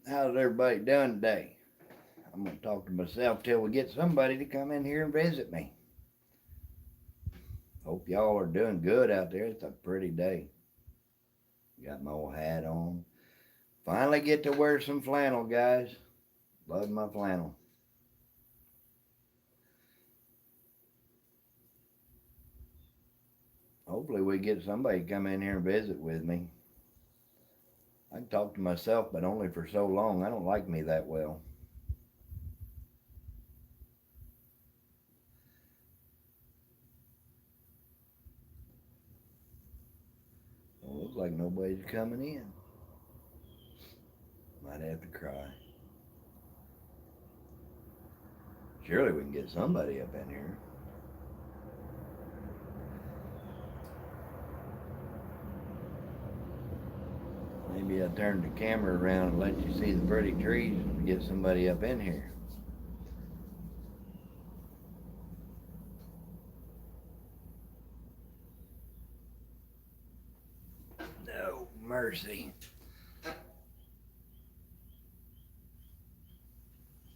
How's everybody doing today? I'm going to talk to myself till we get somebody to come in here and visit me. Hope y'all are doing good out there. It's a pretty day. Got my old hat on. Finally get to wear some flannel, guys. Love my flannel. Hopefully we get somebody to come in here and visit with me. I can talk to myself, but only for so long. I don't like me that well. Well, looks like nobody's coming in. Might have to cry. Surely we can get somebody up in here. Maybe I turn the camera around and let you see the pretty trees and get somebody up in here. No mercy.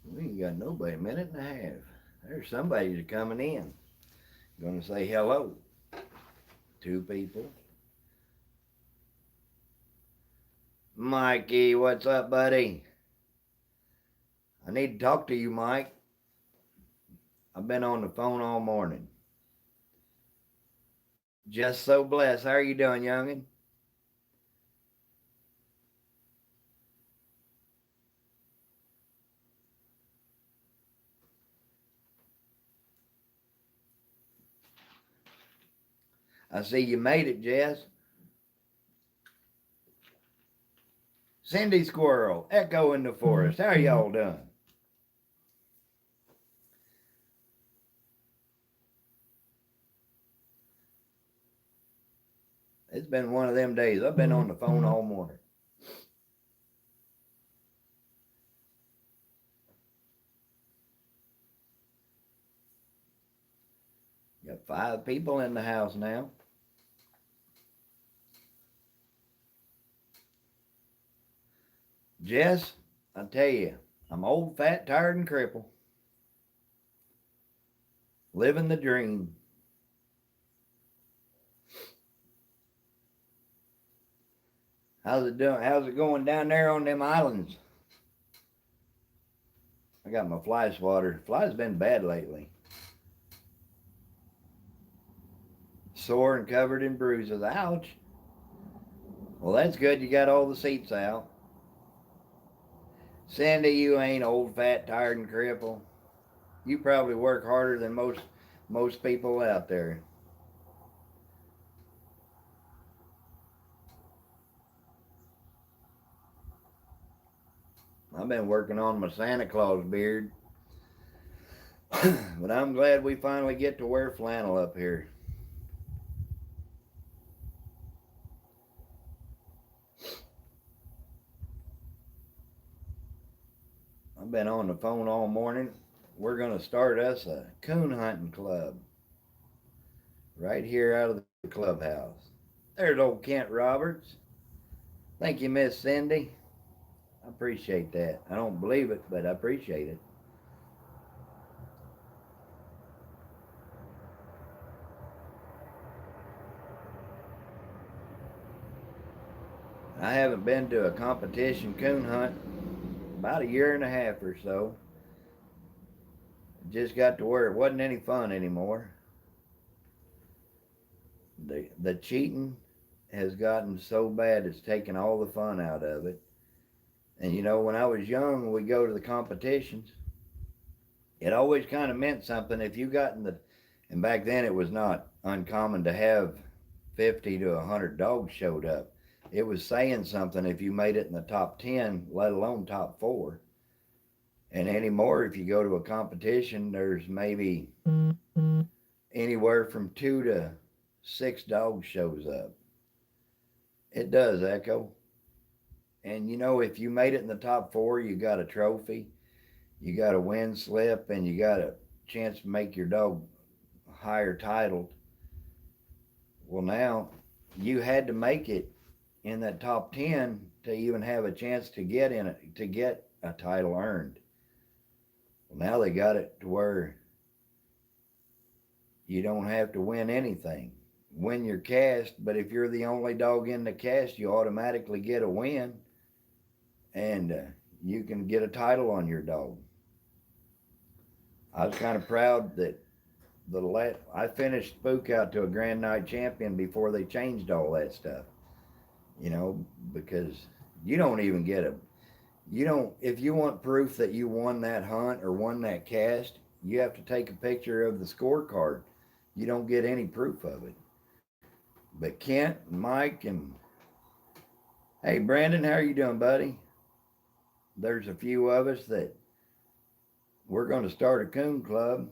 We ain't got nobody. A minute and a half. There's somebody coming in. Gonna say hello. Two people. Mikey, what's up, buddy? I need to talk to you, Mike. I've been on the phone all morning. Just so blessed. How are you doing, youngin? I see you made it, Jess. Cindy Squirrel, Echo in the Forest. How are y'all doing? It's been one of them days. I've been on the phone all morning. Got 5 people in the house now. Jess, I tell you, I'm old, fat, tired, and crippled. Living the dream. How's it doing? How's it going down there on them islands? I got my fly swatter. Fly's been bad lately. Sore and covered in bruises. Ouch. Well, that's good. You got all the seats out. Sandy, you ain't old, fat, tired, and crippled. You probably work harder than most people out there. I've been working on my Santa Claus beard. But I'm glad we finally get to wear flannel up here. I've been on the phone all morning. We're going to start us a coon hunting club right here out of the clubhouse. There's old Kent Roberts. Thank you, Miss Cindy. I appreciate that. I don't believe it, but I appreciate it. I haven't been to a competition coon hunt about a year and a half or so. Just got to where it wasn't any fun anymore. The cheating has gotten so bad it's taken all the fun out of it. And you know, when I was young, we go to the competitions. It always kind of meant something if you got in the. And back then, it was not uncommon to have 50 to 100 dogs showed up. It was saying something if you made it in the top 10, let alone top 4. And anymore, if you go to a competition, there's maybe anywhere from 2 to 6 dogs shows up. It does, Echo. And you know, if you made it in the top 4, you got a trophy, you got a win slip, and you got a chance to make your dog higher titled. Well, now you had to make it in that top 10 to even have a chance to get in it, to get a title earned. Well, now they got it to where you don't have to win anything. Win your cast, but if you're the only dog in the cast, you automatically get a win, and you can get a title on your dog. I was kind of proud that I finished Spook out to a Grand Night champion before they changed all that stuff. Because you don't even get a you don't if you want proof that you won that hunt or won that cast, you have to take a picture of the scorecard. You don't get any proof of it. But Kent and Mike and hey Brandon, how are you doing, buddy? There's a few of us that we're going to start a coon club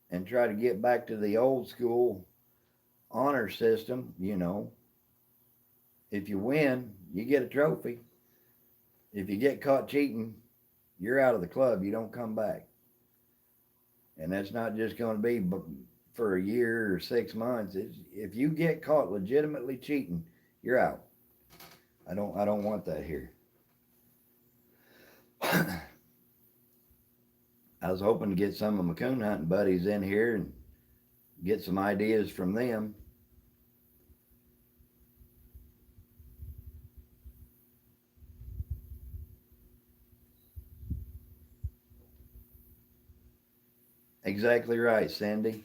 and try to get back to the old school honor system. If you win, you get a trophy. If you get caught cheating, you're out of the club. You don't come back. And that's not just going to be for a year or 6 months. If you get caught legitimately cheating, you're out. I don't want that here. I was hoping to get some of my coon hunting buddies in here and get some ideas from them. Exactly right, Cindy.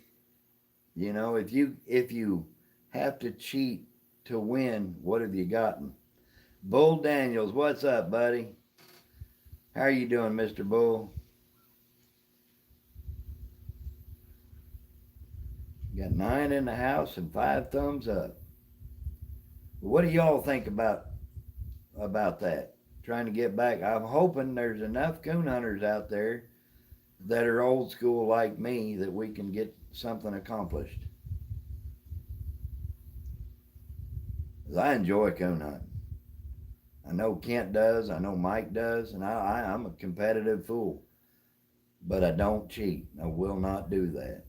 If you have to cheat to win, what have you gotten? Bull Daniels, what's up, buddy? How are you doing, Mr. Bull? Got 9 in the house and 5 thumbs up. What do y'all think about that? Trying to get back. I'm hoping there's enough coon hunters out there that are old school like me that we can get something accomplished. 'Cause I enjoy coon hunting. I know Kent does. I know Mike does, and I'm a competitive fool. But I don't cheat. I will not do that.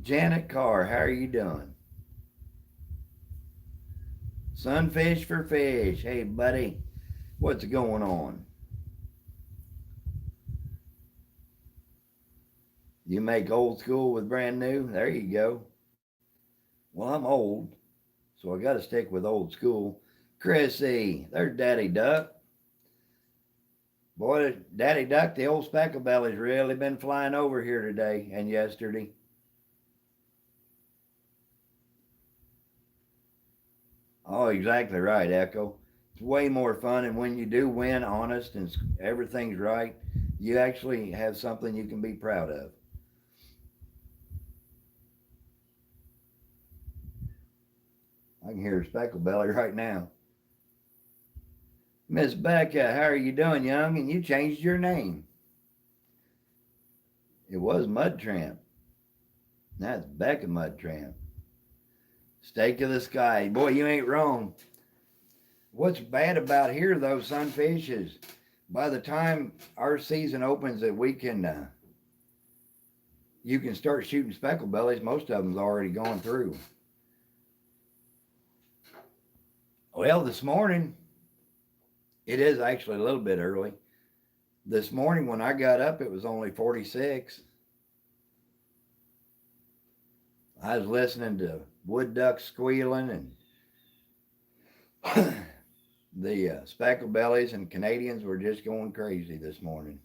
Janet Carr, how are you doing? Sunfish for fish. Hey, buddy, what's going on? You make old school with brand new? There you go. Well, I'm old, so I got to stick with old school. Chrissy, there's Daddy Duck. Boy, Daddy Duck, the old specklebelly's really been flying over here today and yesterday. Oh, exactly right, Echo. It's way more fun, and when you do win honest and everything's right, you actually have something you can be proud of. I can hear Specklebelly right now. Miss Becca, how are you doing, young? And you changed your name. It was Mud Tramp. That's Becca Mud Tramp. Steak of the sky. Boy, you ain't wrong. What's bad about here, though, Sunfish, is by the time our season opens that you can start shooting specklebellies, most of them's already gone through. Well, this morning, it is actually a little bit early. This morning when I got up, it was only 46. I was listening to wood ducks squealing and the specklebellies and Canadians were just going crazy this morning.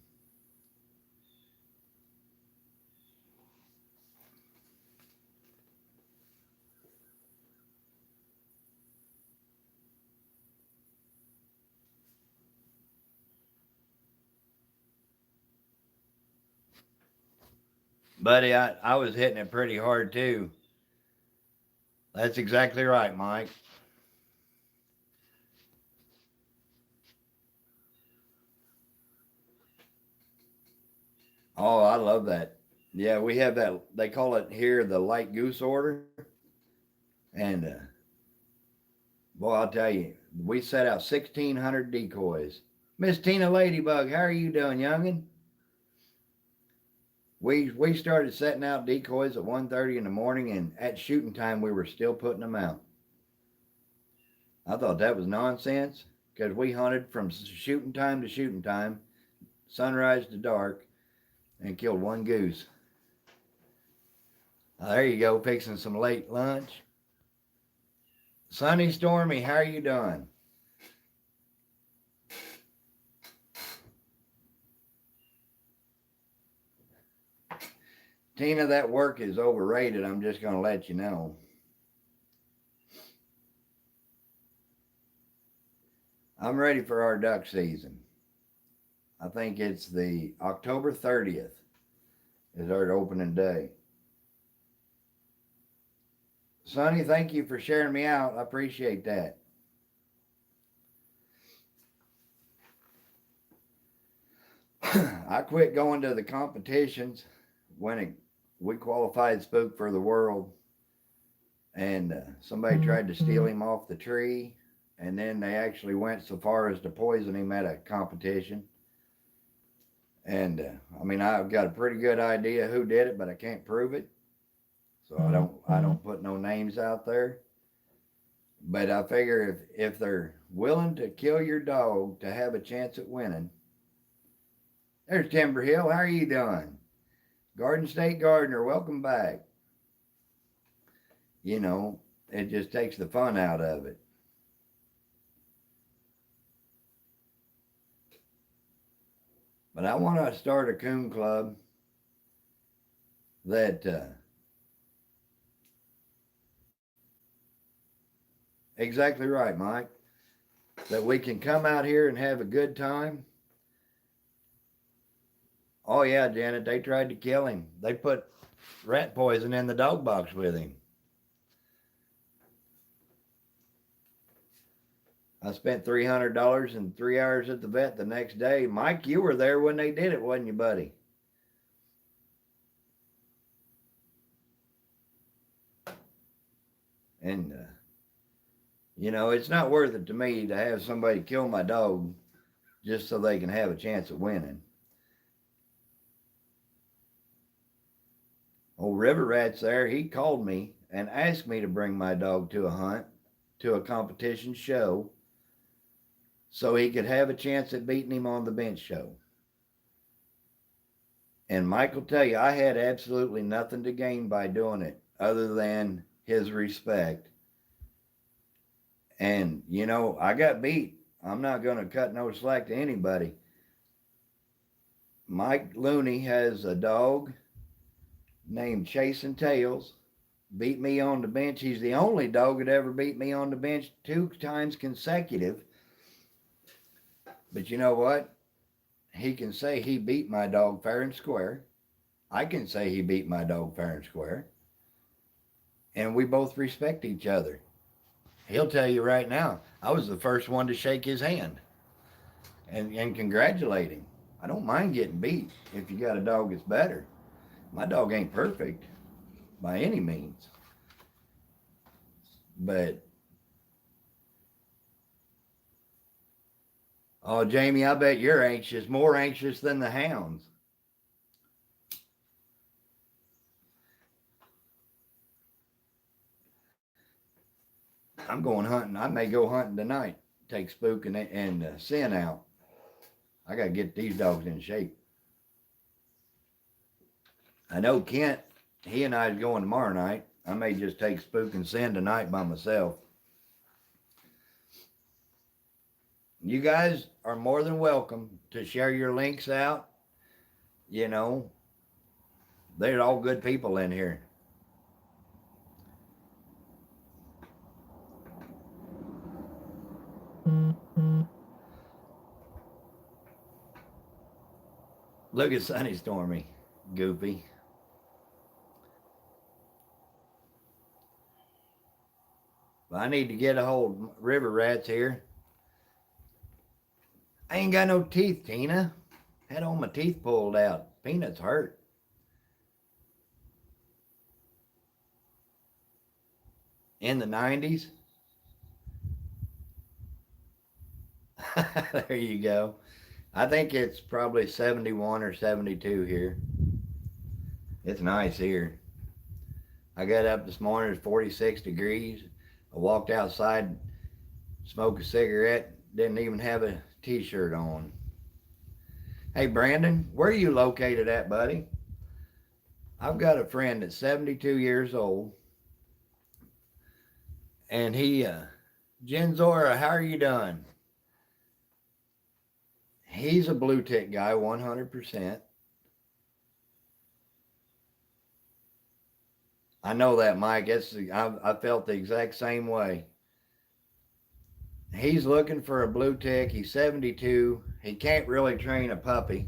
Buddy, I was hitting it pretty hard too. That's exactly right, Mike. Oh, I love that. Yeah, we have that. They call it here the light goose order. And boy, I'll tell you, we set out 1,600 decoys. Miss Tina Ladybug, how are you doing, youngin? We started setting out decoys at 1:30 in the morning, and at shooting time, we were still putting them out. I thought that was nonsense because we hunted from shooting time to shooting time, sunrise to dark, and killed one goose. There you go, fixing some late lunch. Sunny Stormy, how are you doing? Tina, that work is overrated. I'm just going to let you know. I'm ready for our duck season. I think it's the October 30th is our opening day. Sonny, thank you for sharing me out. I appreciate that. I quit going to the competitions when we qualified spook for the world, and somebody tried to steal him off the tree, and then they actually went so far as to poison him at a competition. And I mean, I've got a pretty good idea who did it, but I can't prove it, so I don't put no names out there. But I figure if they're willing to kill your dog to have a chance at winning. There's Timber Hill. How are you doing? Garden State Gardener, welcome back. You know, it just takes the fun out of it. But I want to start a coon club that exactly right, Mike, that we can come out here and have a good time. Oh yeah, Janet, they tried to kill him. They put rat poison in the dog box with him. I spent $300 and 3 hours at the vet the next day. Mike, you were there when they did it, wasn't you, buddy? And, you know, it's not worth it to me to have somebody kill my dog just so they can have a chance at winning. Old River Rat's there. He called me and asked me to bring my dog to a hunt, to a competition show, so he could have a chance at beating him on the bench show. And Mike will tell you, I had absolutely nothing to gain by doing it other than his respect. And, you know, I got beat. I'm not going to cut no slack to anybody. Mike Looney has a dog named Chasing Tails. Beat me on the bench. He's the only dog that ever beat me on the bench 2 times consecutive. But you know what? He can say he beat my dog fair and square. I can say he beat my dog fair and square. And we both respect each other. He'll tell you right now, I was the first one to shake his hand and congratulate him. I don't mind getting beat if you got a dog that's better. My dog ain't perfect by any means. But, oh, Jamie, I bet you're anxious, more anxious than the hounds. I'm going hunting. I may go hunting tonight. Take Spook and Sin out. I got to get these dogs in shape. I know Kent, he and I is going tomorrow night. I may just take Spook and Sin tonight by myself. You guys are more than welcome to share your links out. You know, they're all good people in here. Look at Sunny Stormy, goofy. But I need to get a hold of River Rats here. I ain't got no teeth, Tina. Had all my teeth pulled out. Peanut's hurt. In the 90s. There you go. I think it's probably 71 or 72 here. It's nice here. I got up this morning, it's 46 degrees. I walked outside, smoke a cigarette, didn't even have a t-shirt on. Hey Brandon, where are you located at, buddy? I've got a friend that's 72 years old, and Genzora, how are you doing? He's a blue tick guy, 100%. I know that, Mike. I felt the exact same way. He's looking for a blue tick. He's 72. He can't really train a puppy,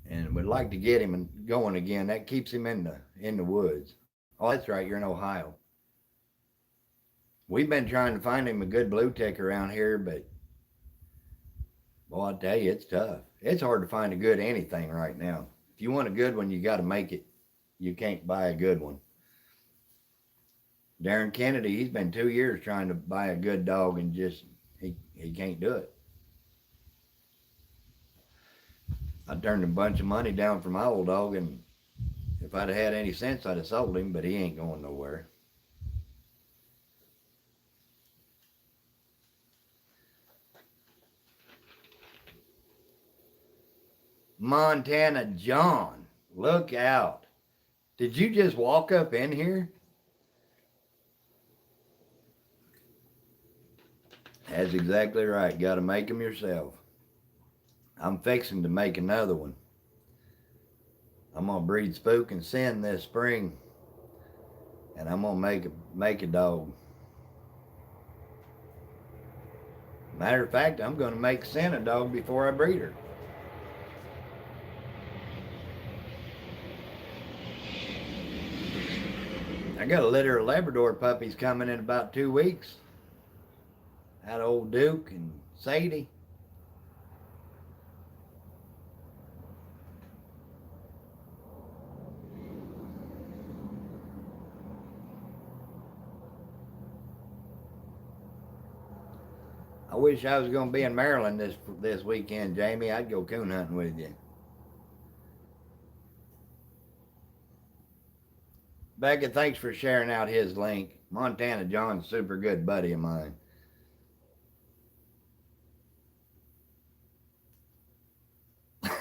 and would like to get him going again. That keeps him in the woods. Oh, that's right. You're in Ohio. We've been trying to find him a good blue tick around here, but well, I tell you, it's tough. It's hard to find a good anything right now. If you want a good one, you got to make it. You can't buy a good one. Darren Kennedy, he's been 2 years trying to buy a good dog, and just he can't do it. I turned a bunch of money down for my old dog, and if I'd have had any sense, I'd have sold him, but he ain't going nowhere. Montana John, look out. Did you just walk up in here? That's exactly right. Got to make them yourself. I'm fixing to make another one. I'm going to breed Spook and Sin this spring, and I'm going to make a dog. Matter of fact, I'm going to make Sin a dog before I breed her. I got a litter of Labrador puppies coming in about 2 weeks. Out of old Duke and Sadie. I wish I was going to be in Maryland this weekend, Jamie. I'd go coon hunting with you. Becca, thanks for sharing out his link. Montana John's a super good buddy of mine.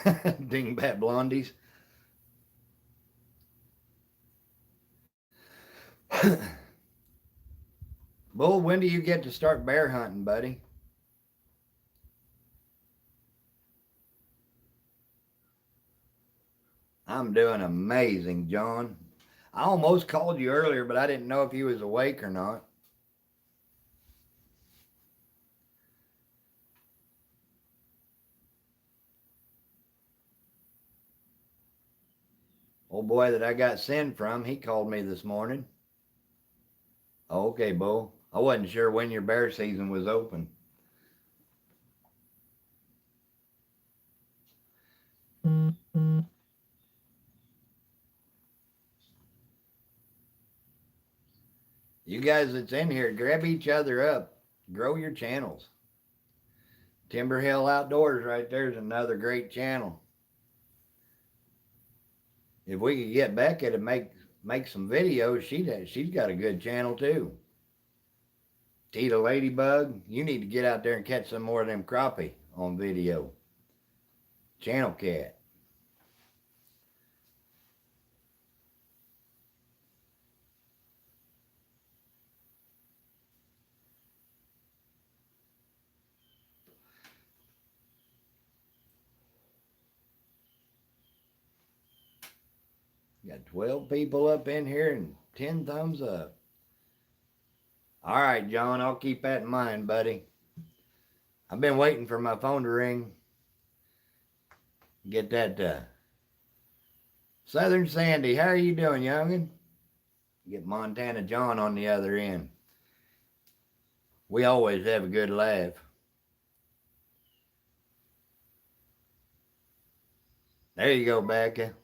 Dingbat blondies. Bull, when do you get to start bear hunting, buddy? I'm doing amazing, John. I almost called you earlier, but I didn't know if you was awake or not. Old boy that I got Sin from, he called me this morning. Oh, okay, Bull. I wasn't sure when your bear season was open. You guys that's in here, grab each other up. Grow your channels. Timber Hill Outdoors right there is another great channel. If we could get Becca to make some videos, she's got a good channel too. Tita Ladybug, you need to get out there and catch some more of them crappie on video. Channel Cat. Got 12 people up in here and 10 thumbs up. All right, John, I'll keep that in mind, buddy. I've been waiting for my phone to ring. Get that Southern Sandy, how are you doing, youngin'? Get Montana John on the other end. We always have a good laugh. There you go, Becca.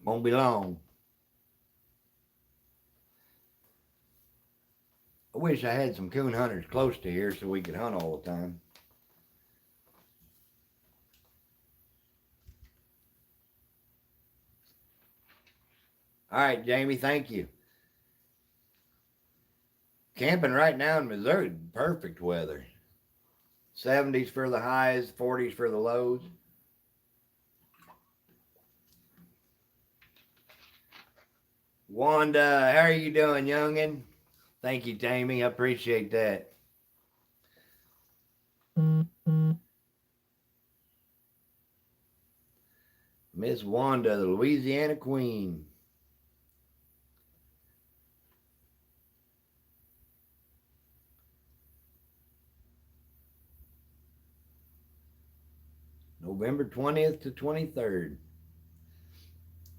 Won't be long. I wish I had some coon hunters close to here so we could hunt all the time. All right, Jamie, thank you. Camping right now in Missouri, perfect weather. 70s for the highs, 40s for the lows. Wanda, how are you doing, youngin? Thank you, Jamie. I appreciate that. Miss Wanda, the Louisiana Queen. November 20th to 23rd.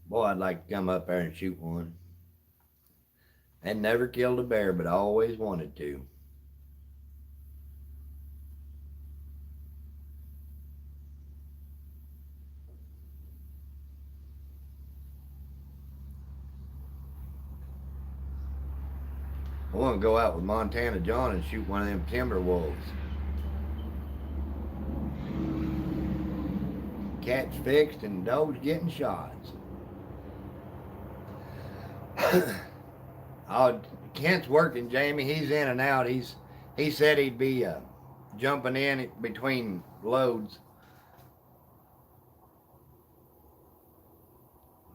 Boy, I'd like to come up there and shoot one. I never killed a bear, but I always wanted to. I want to go out with Montana John and shoot one of them timber wolves. Cats fixed and dogs getting shots. Oh, Kent's working, Jamie. He's in and out. He said he'd be jumping in between loads.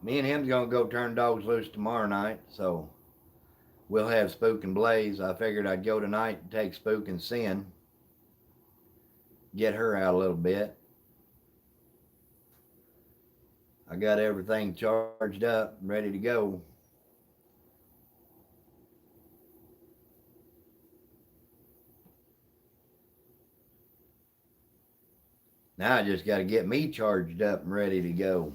Me and him's gonna go turn dogs loose tomorrow night, so we'll have Spook and Blaze. I figured I'd go tonight and take Spook and Sin, get her out a little bit. I got everything charged up and ready to go. Now I just got to get me charged up and ready to go.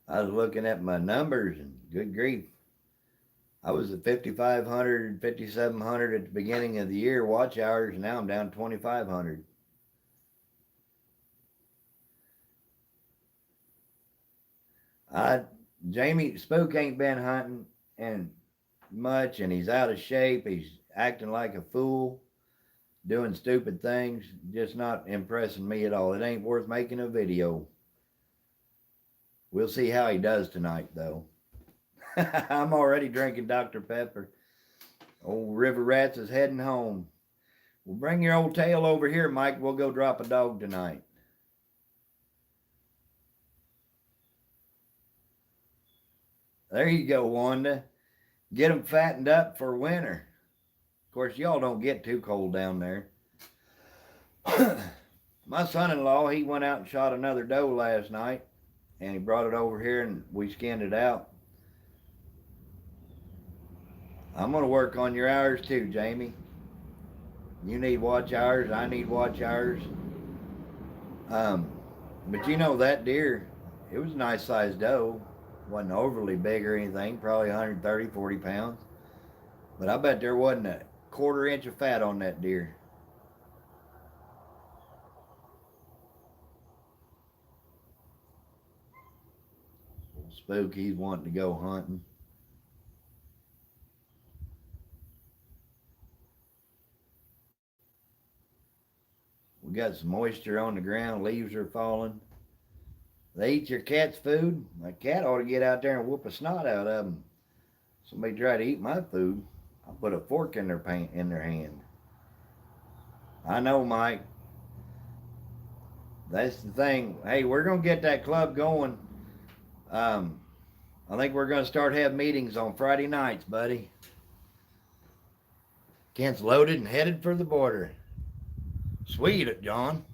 I was looking at my numbers and good grief. I was at 5,500, 5,700 at the beginning of the year watch hours, and now I'm down 2,500. Jamie Spook ain't been hunting and much, and he's out of shape. He's acting like a fool, doing stupid things, just not impressing me at all. It ain't worth making a video. We'll see how he does tonight, though. I'm already drinking Dr. Pepper. Old River Rats is heading home. Well, bring your old tail over here, Mike. We'll go drop a dog tonight. There you go, Wanda. Get them fattened up for winter. Of course, y'all don't get too cold down there. My son-in-law, he went out and shot another doe last night, and he brought it over here, and we skinned it out. I'm going to work on your hours too, Jamie. You need watch hours. I need watch hours. But you know that deer, it was a nice sized doe. Wasn't overly big or anything, probably 130, 40 pounds. But I bet there wasn't a quarter inch of fat on that deer. Spook, he's wanting to go hunting. We got some moisture on the ground, leaves are falling. They eat your cat's food. My cat ought to get out there and whoop a snot out of them. Somebody try to eat my food, I'll put a fork in their hand. I know, Mike. That's the thing. Hey, we're gonna get that club going. I think we're gonna start having meetings on Friday nights, buddy. Kent's loaded and headed for the border. Sweet, John.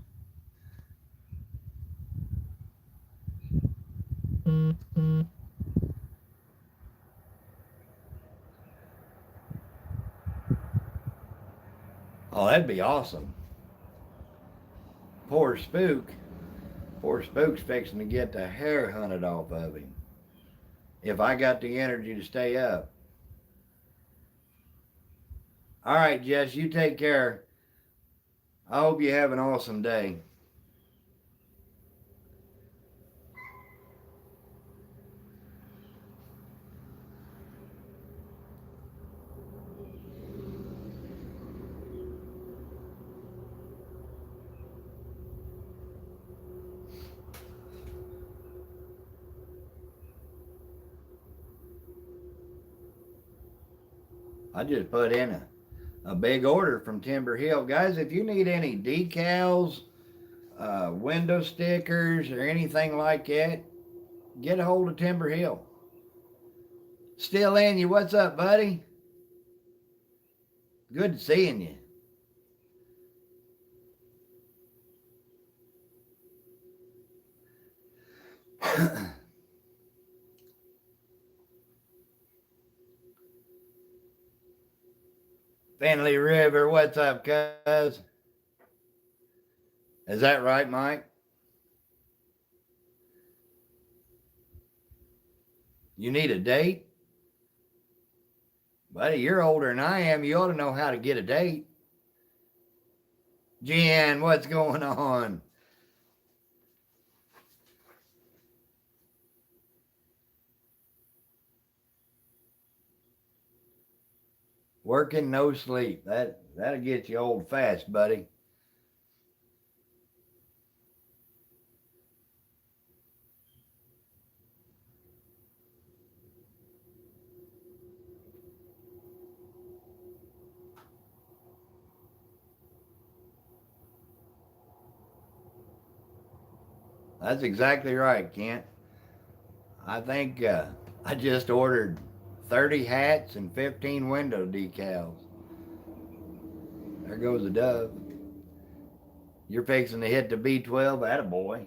Oh, that'd be awesome. Poor Spook. Poor Spook's fixing to get the hair hunted off of him. If I got the energy to stay up. All right, Jess, you take care. I hope you have an awesome day. I just put in a big order from Timber Hill. Guys, if you need any decals, window stickers, or anything like that, get a hold of Timber Hill. Still in you. What's up, buddy? Good seeing you. Finley River, what's up, cuz? Is that right, Mike? You need a date? Buddy, you're older than I am. You ought to know how to get a date. Jen, what's going on? Working, no sleep. That'll get you old fast, buddy. That's exactly right, Kent. I think I just ordered 30 hats and 15 window decals. There goes a dove. You're fixing to hit the B12, attaboy.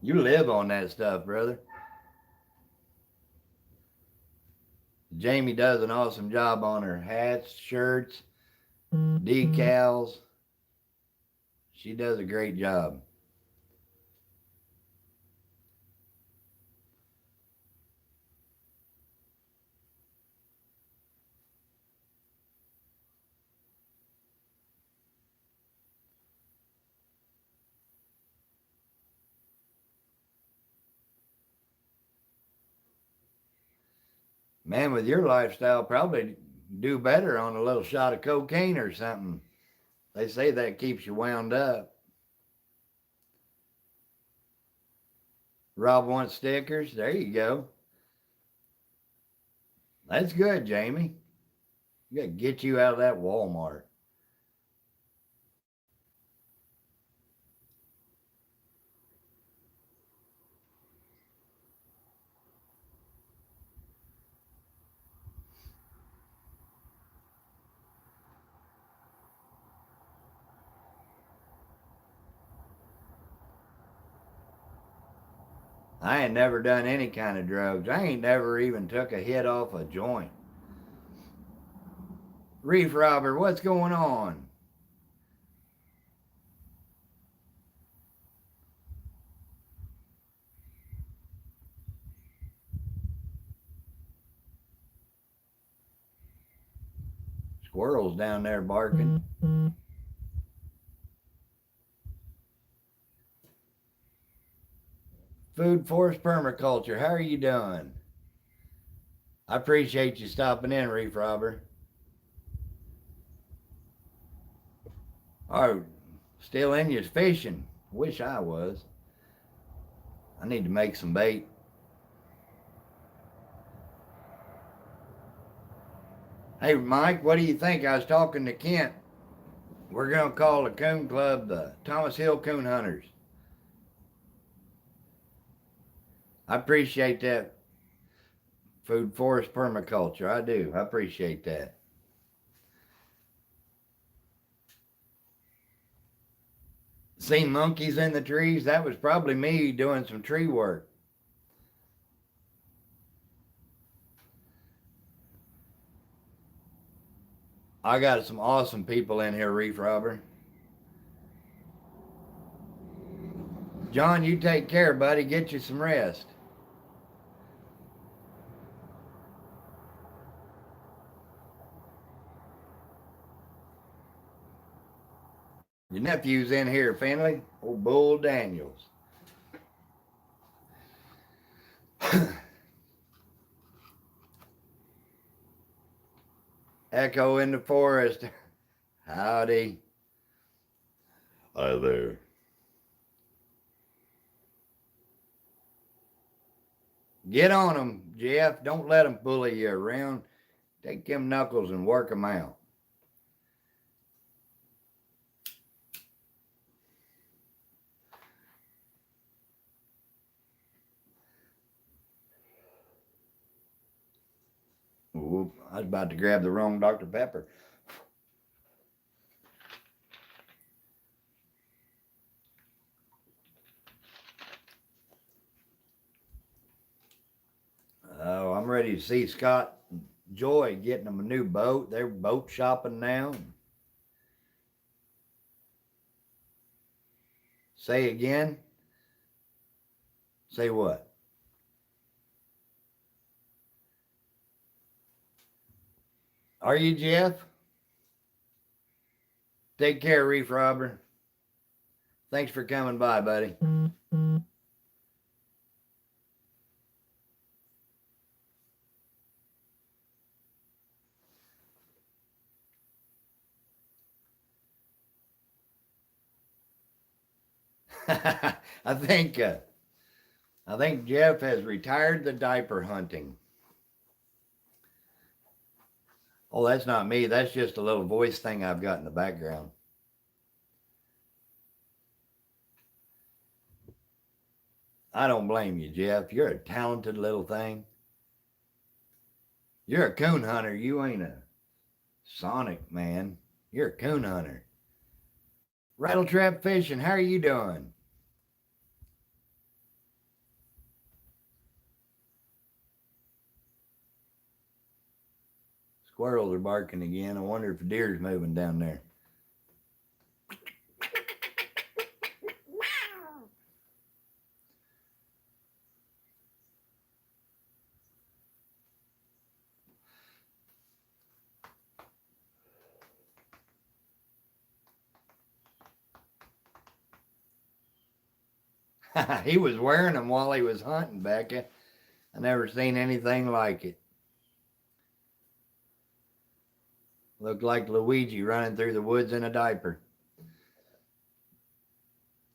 You live on that stuff, brother. Jamie does an awesome job on her hats, shirts, decals. She does a great job. Man, with your lifestyle, probably do better on a little shot of cocaine or something. They say that keeps you wound up. Rob wants stickers. There you go. That's good, Jamie. You got to get you out of that Walmart. I ain't never done any kind of drugs. I ain't never even took a hit off a joint. Reef robber, what's going on? Squirrels down there barking. Food Forest Permaculture, how are you doing? I appreciate you stopping in, Reef Robber. Oh, still in you fishing. Wish I was. I need to make some bait. Hey, Mike, what do you think? I was talking to Kent. We're going to call the Coon Club the Thomas Hill Coon Hunters. I appreciate that. Food Forest Permaculture. I do. I appreciate that. Seen monkeys in the trees? That was probably me doing some tree work. I got some awesome people in here, Reef Robber. John, you take care, buddy. Get you some rest. Your nephew's in here, Finley. Old Bull Daniels. Echo in the forest. Howdy. Hi there. Get on them, Jeff. Don't let them bully you around. Take them knuckles and work them out. Ooh, I was about to grab the wrong Dr. Pepper. Oh, I'm ready to see Scott and Joy getting them a new boat. They're boat shopping now. Say again. Say what? Are you, Jeff? Take care, Reef Robber. Thanks for coming by, buddy. I think Jeff has retired the diaper hunting. Oh, that's not me. That's just a little voice thing I've got in the background. I don't blame you, Jeff. You're a talented little thing. You're a coon hunter. You ain't a Sonic man. You're a coon hunter. Rattle trap fishing. How are you doing? Squirrels are barking again. I wonder if a deer's moving down there. He was wearing them while he was hunting, Becca. I never seen anything like it. Looked like Luigi running through the woods in a diaper.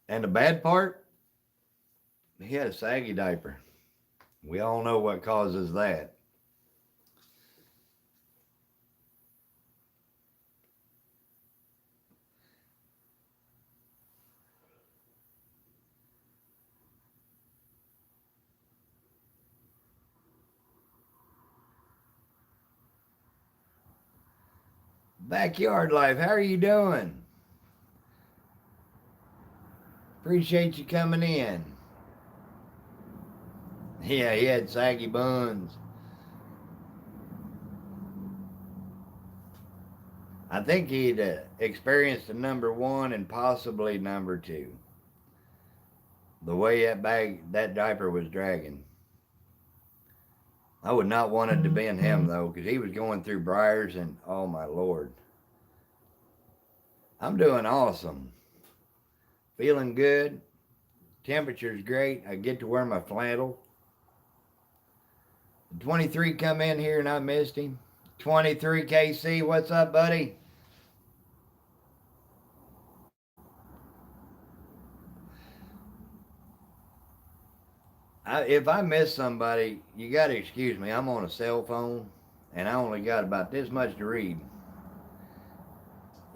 And the bad part, he had a saggy diaper. We all know what causes that. Backyard life, how are you doing? Appreciate you coming in. Yeah, he had saggy buns. I think he'd experienced a number one and possibly number two. The way that diaper was dragging. I would not want it to be in him though, because he was going through briars and oh my Lord. I'm doing awesome. Feeling good. Temperature's great. I get to wear my flannel. 23 come in here and I missed him. 23 KC, what's up, buddy? If I miss somebody, you got to excuse me. I'm on a cell phone and I only got about this much to read.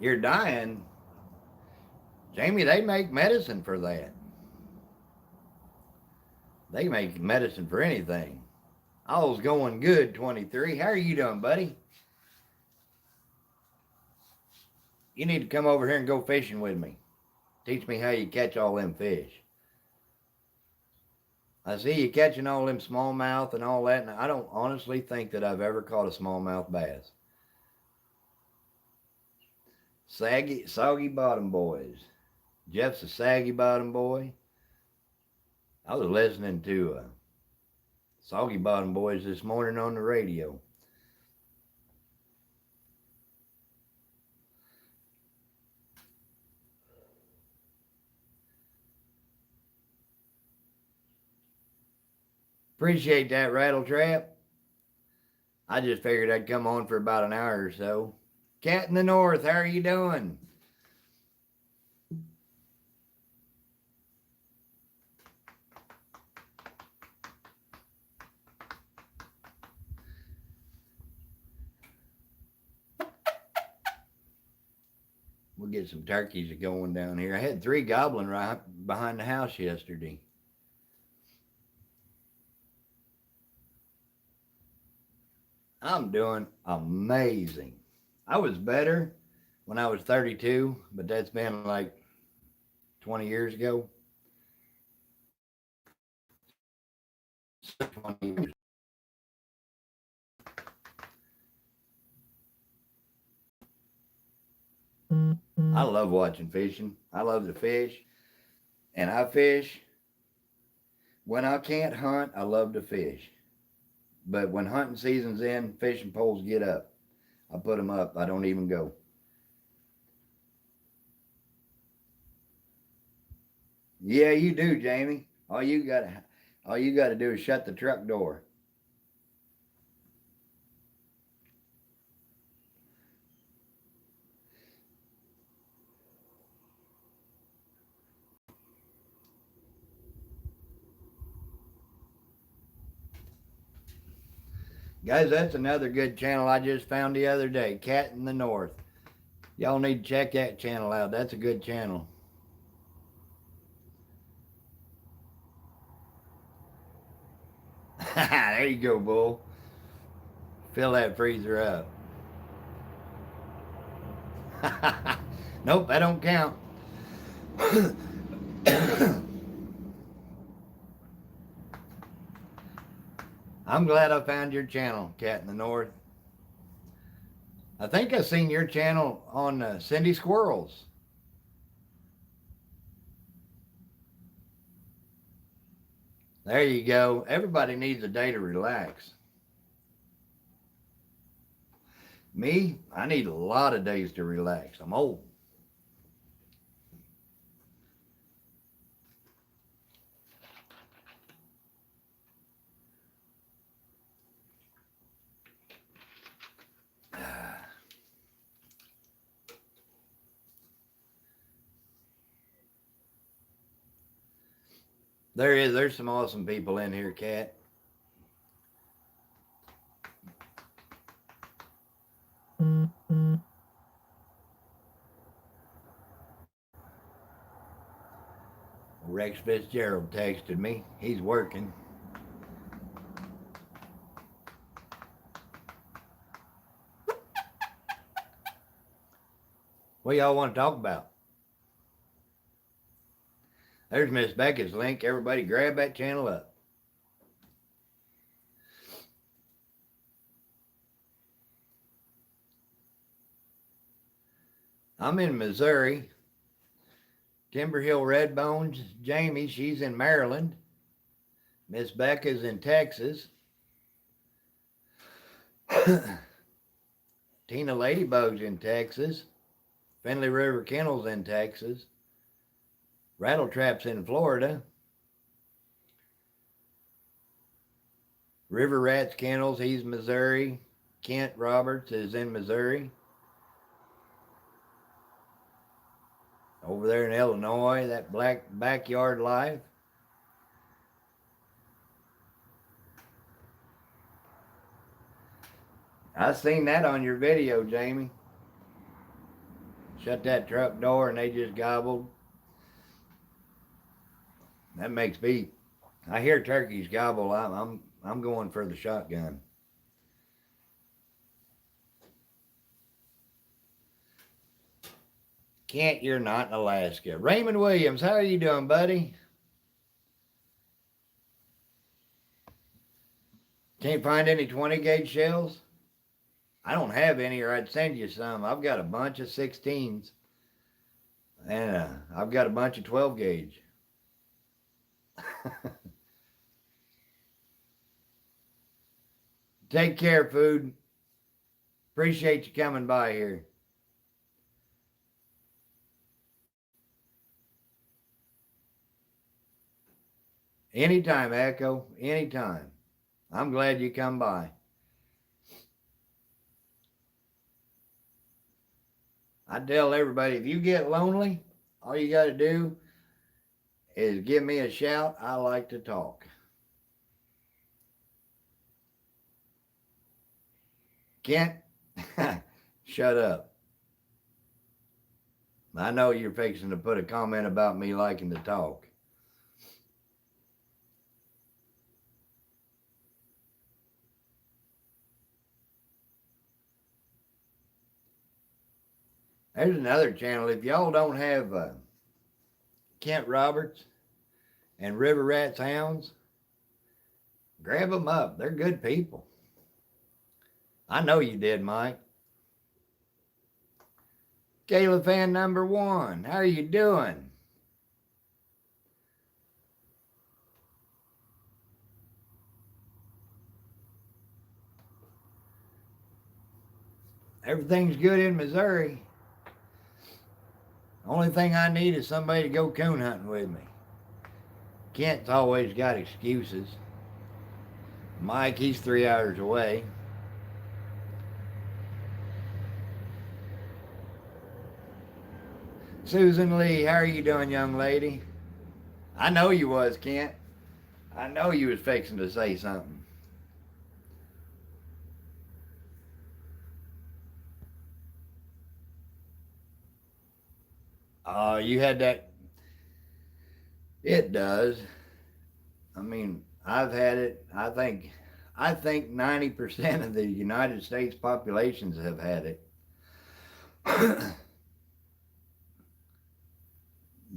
You're dying? Jamie, they make medicine for that. They make medicine for anything. All's going good, 23. How are you doing, buddy? You need to come over here and go fishing with me. Teach me how you catch all them fish. I see you catching all them smallmouth and all that, and I don't honestly think that I've ever caught a smallmouth bass. Soggy bottom boys. Jeff's a saggy bottom boy. I was listening to Soggy Bottom Boys this morning on the radio. Appreciate that, Rattle Trap. I just figured I'd come on for about an hour or so. Cat in the North, how are you doing? We'll get some turkeys going down here. I had 3 gobbling right behind the house yesterday. I'm doing amazing. I was better when I was 32, but that's been like 20 years ago. 20 years. I love watching fishing. I love to fish, and I fish. When I can't hunt, I love to fish. But when hunting season's in, fishing poles get up. I put them up. I don't even go. Yeah, you do, Jamie. All you got to do is shut the truck door. Guys, that's another good channel I just found the other day, Cat in the North. Y'all need to check that channel out. That's a good channel. There you go, Bull. Fill that freezer up. Nope, that don't count. I'm glad I found your channel, Cat in the North. I think I seen your channel on Cindy Squirrels. There you go. Everybody needs a day to relax. Me, I need a lot of days to relax. I'm old. There's some awesome people in here, Cat. Rex Fitzgerald texted me. He's working. What y'all want to talk about? There's Miss Becca's link. Everybody grab that channel up. I'm in Missouri. Timber Hill Red Bones. Jamie, she's in Maryland. Miss Becca's in Texas. Tina Ladybug's in Texas. Finley River Kennel's in Texas. Rattletrap's in Florida. River Rats Kennels, he's Missouri. Kent Roberts is in Missouri. Over there in Illinois, that Black Backyard Life. I seen that on your video, Jamie. Shut that truck door and they just gobbled. That makes me. I hear turkeys gobble. I'm going for the shotgun. Kent, you're not in Alaska. Raymond Williams, how are you doing, buddy? Can't find any 20 gauge shells? I don't have any, or I'd send you some. I've got a bunch of 16s. And I've got a bunch of 12 gauge. Take care, food. Appreciate you coming by here. Anytime, Echo. Anytime. I'm glad you come by. I tell everybody, if you get lonely, all you got to do is give me a shout. I like to talk. Kent, shut up. I know you're fixing to put a comment about me liking to talk. There's another channel. If y'all don't have Kent Roberts and River Rats Hounds, grab them up. They're good people. I know you did, Mike. Kayla fan number 1, how are you doing? Everything's good in Missouri. Only thing I need is somebody to go coon hunting with me. Kent's always got excuses. Mike, he's 3 hours away. Susan Lee, how are you doing, young lady? I know you was, Kent. I know you was fixing to say something. You had that. It does. I mean, I've had it. I think 90% of the United States populations have had it.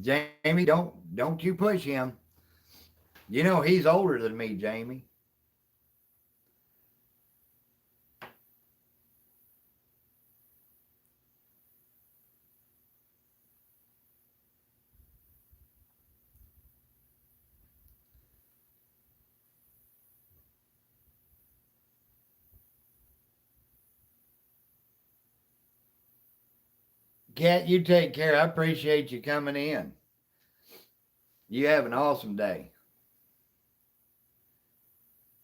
Jamie, don't you push him. You know he's older than me, Jamie. Kat, you take care. I appreciate you coming in. You have an awesome day.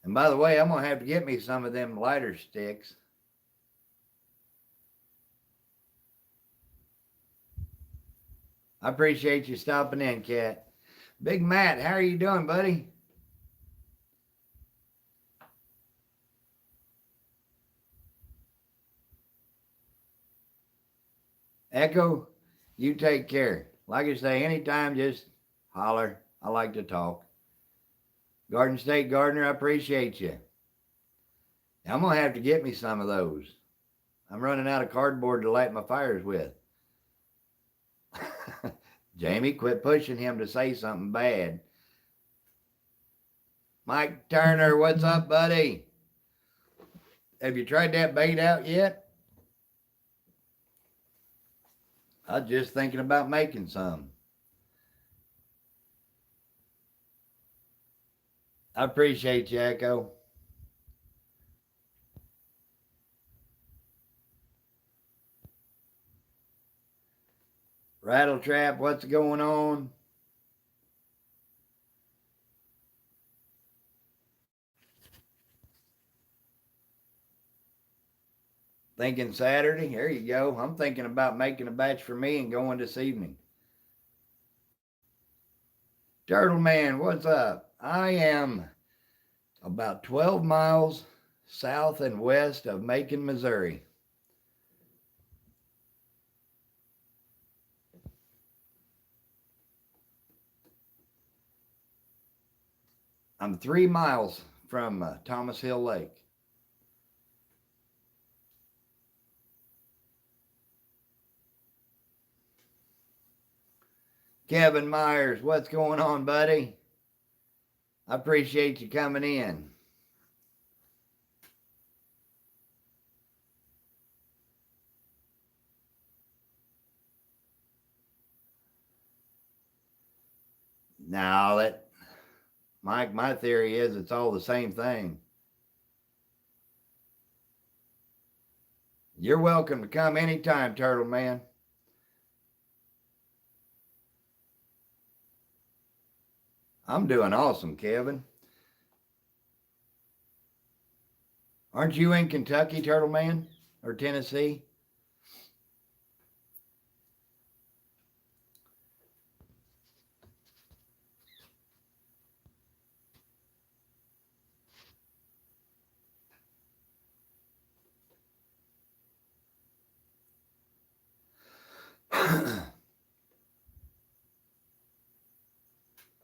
And by the way, I'm going to have to get me some of them lighter sticks. I appreciate you stopping in, Kat. Big Matt, how are you doing, buddy? Echo, you take care. Like I say, anytime, just holler. I like to talk. Garden State Gardener, I appreciate you. I'm going to have to get me some of those. I'm running out of cardboard to light my fires with. Jamie, quit pushing him to say something bad. Mike Turner, what's up, buddy? Have you tried that bait out yet? I was just thinking about making some. I appreciate you, Echo. Rattle Trap, what's going on? Thinking Saturday? There you go. I'm thinking about making a batch for me and going this evening. Turtle Man, what's up? I am about 12 miles south and west of Macon, Missouri. I'm 3 miles from Thomas Hill Lake. Kevin Myers, what's going on, buddy? I appreciate you coming in. Now that Mike, my theory is it's all the same thing. You're welcome to come anytime, Turtle Man. I'm doing awesome, Kevin. Aren't you in Kentucky, Turtle Man? Or Tennessee?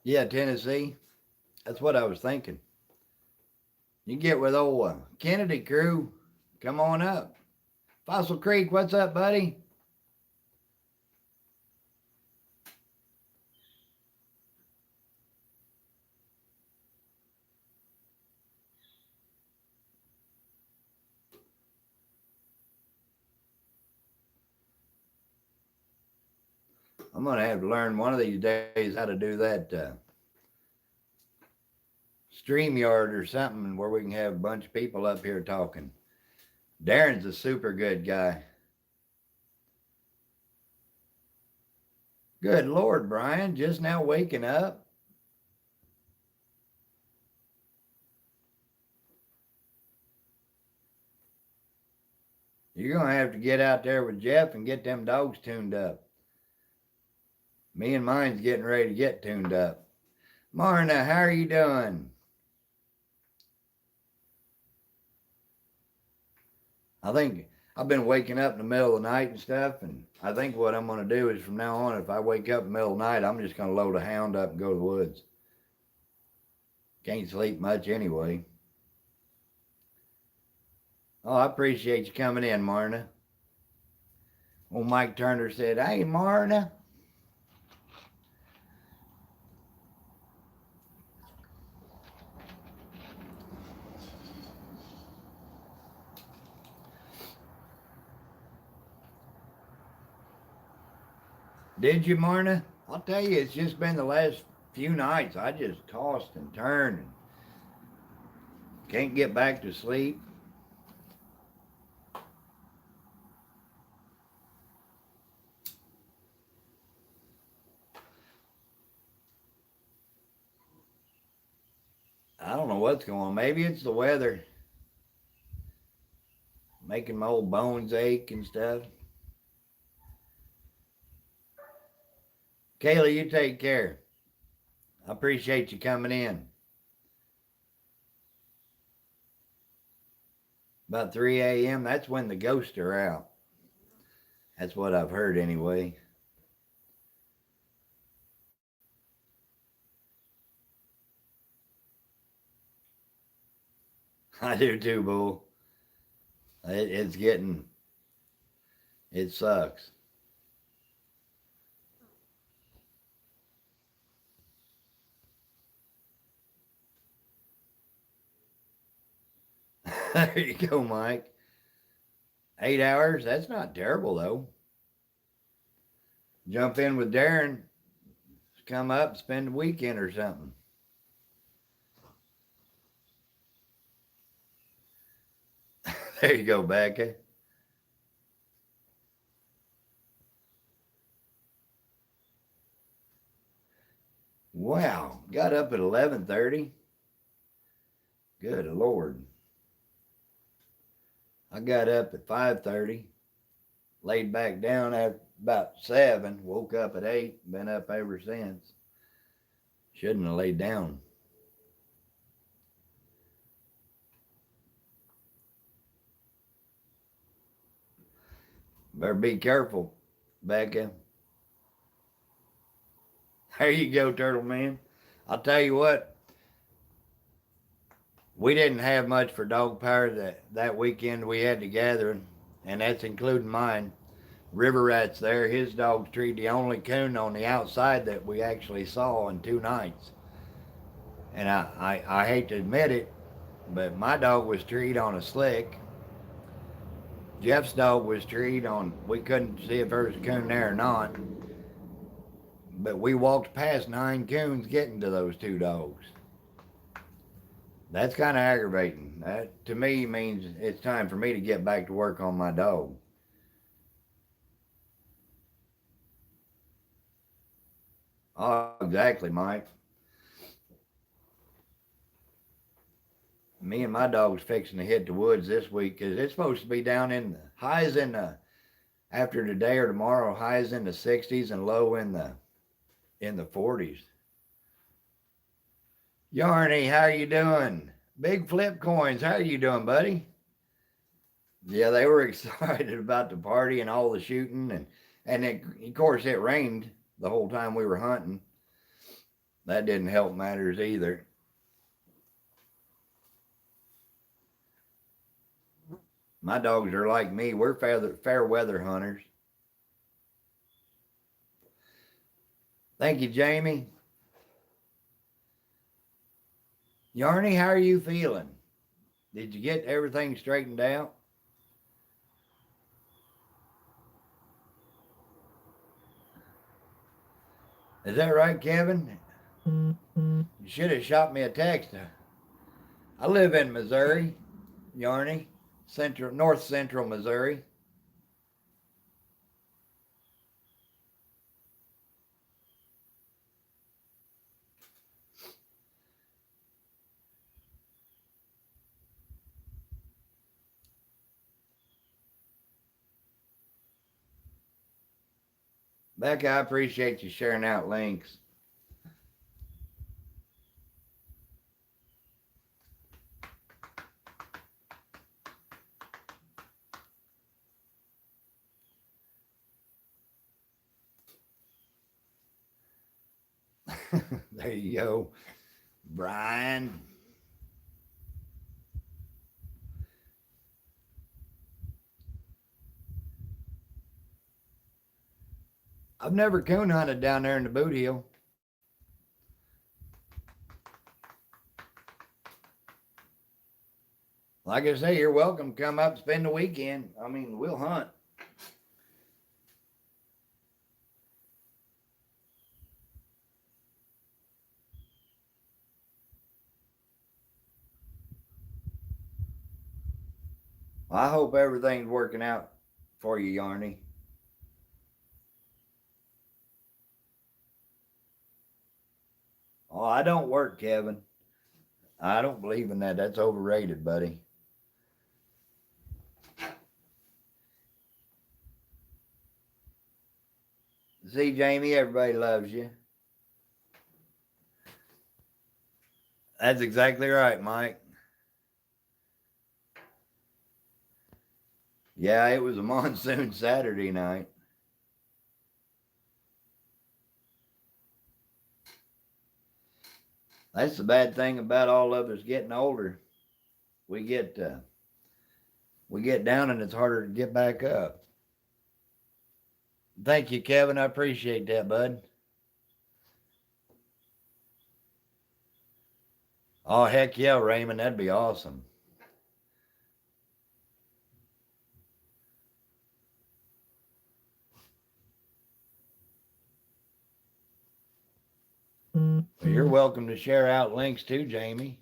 Yeah, Tennessee. That's what I was thinking. You get with old Kennedy crew. Come on up. Fossil Creek, what's up, buddy? I'm going to have to learn one of these days how to do that StreamYard or something where we can have a bunch of people up here talking. Darren's a super good guy. Good Lord, Brian, just now waking up? You're going to have to get out there with Jeff and get them dogs tuned up. Me and mine's getting ready to get tuned up. Marna, how are you doing? I think I've been waking up in the middle of the night and stuff, and I think what I'm going to do is from now on, if I wake up in the middle of the night, I'm just going to load a hound up and go to the woods. Can't sleep much anyway. Oh, I appreciate you coming in, Marna. Old Mike Turner said, "Hey, Marna." Did you, Marna? I'll tell you, it's just been the last few nights. I just tossed and turned and can't get back to sleep. I don't know what's going on. Maybe it's the weather making my old bones ache and stuff. Kayla, you take care. I appreciate you coming in. About 3 a.m., that's when the ghosts are out. That's what I've heard anyway. I do too, Bull. It's getting, it sucks. There you go, Mike. 8 hours, that's not terrible though. Jump in with Darren, come up, spend the weekend or something. There you go, Becca. Wow, got up at 11:30. Good Lord. I got up at 5:30, laid back down at about 7, woke up at 8, been up ever since. Shouldn't have laid down. Better be careful, Becca. There you go, Turtle Man. I'll tell you what, we didn't have much for dog power that weekend we had together, and that's including mine. River Rat's there. His dog's treed the only coon on the outside that we actually saw in 2 nights. And I hate to admit it, but my dog was treed on a slick. Jeff's dog was treed on, we couldn't see if there was a coon there or not. But we walked past 9 coons getting to those 2 dogs. That's kind of aggravating. That to me means it's time for me to get back to work on my dog. Oh, exactly, Mike. Me and my dog's fixing to hit the woods this week because it's supposed to be down in the highs in the after today or tomorrow, highs in the 60s and low in the 40s. Yarny, how you doing? Big Flip Coins, how are you doing, buddy? Yeah, they were excited about the party and all the shooting, and of course it rained the whole time we were hunting. That didn't help matters either. My dogs are like me. We're fair weather hunters. Thank you, Jamie. Yarny, how are you feeling? Did you get everything straightened out? Is that right, Kevin? You should have shot me a text. I live in Missouri, Yarny, north central Missouri. Becca, I appreciate you sharing out links. There you go, Brian. I've never coon hunted down there in the Boot Heel. Like I say, you're welcome to come up and spend the weekend. I mean, we'll hunt. Well, I hope everything's working out for you, Yarny. Oh, I don't work, Kevin. I don't believe in that. That's overrated, buddy. See, Jamie, everybody loves you. That's exactly right, Mike. Yeah, it was a monsoon Saturday night. That's the bad thing about all of us getting older. We get down and it's harder to get back up. Thank you, Kevin. I appreciate that, bud. Oh, heck yeah, Raymond. That'd be awesome. Well, you're welcome to share out links too, Jamie.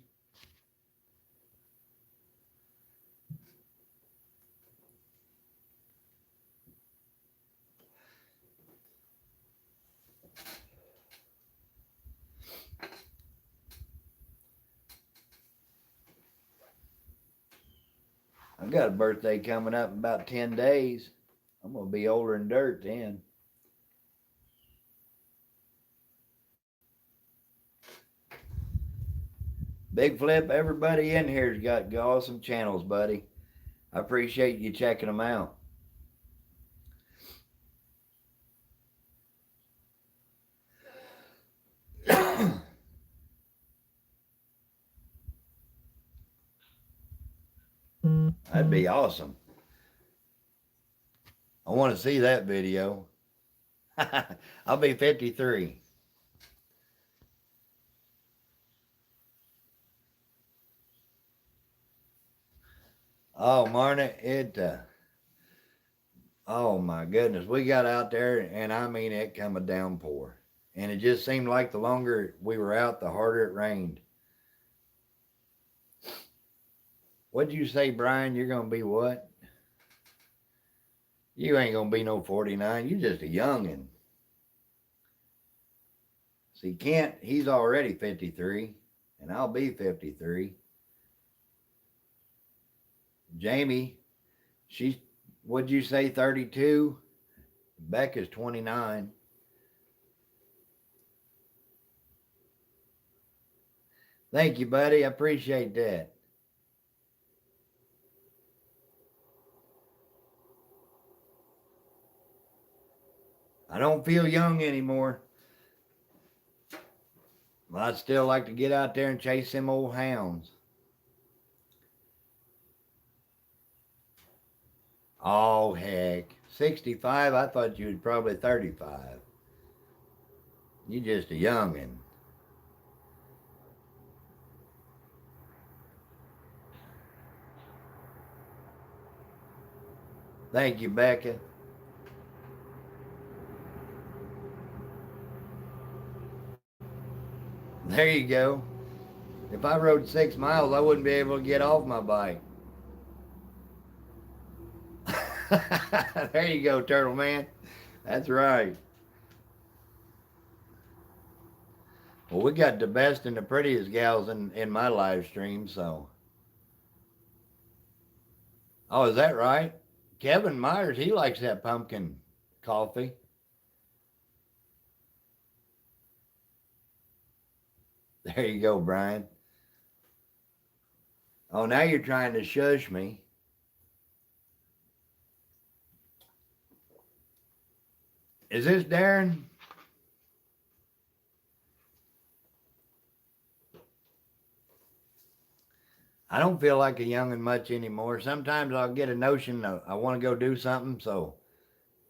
I've got a birthday coming up in about 10 days. I'm going to be older than dirt then. Big Flip, everybody in here's got awesome channels, buddy. I appreciate you checking them out. That'd be awesome. I want to see that video. I'll be 53. Oh, Marna, oh my goodness. We got out there and I mean, it come a downpour. And it just seemed like the longer we were out, the harder it rained. What'd you say, Brian? You're going to be what? You ain't going to be no 49. You're just a youngin'. See, Kent, he's already 53, and I'll be 53. Jamie, what'd you say, 32? Becca's 29. Thank you, buddy. I appreciate that. I don't feel young anymore. Well, I'd still like to get out there and chase them old hounds. Oh, heck. 65? I thought you was probably 35. You just a youngin'. Thank you, Becca. There you go. If I rode 6 miles, I wouldn't be able to get off my bike. There you go, Turtle Man. That's right. Well, we got the best and the prettiest gals in my live stream, so. Oh, is that right? Kevin Myers, he likes that pumpkin coffee. There you go, Brian. Oh, now you're trying to shush me. Is this Darren? I don't feel like a youngin' much anymore. Sometimes I'll get a notion I want to go do something, so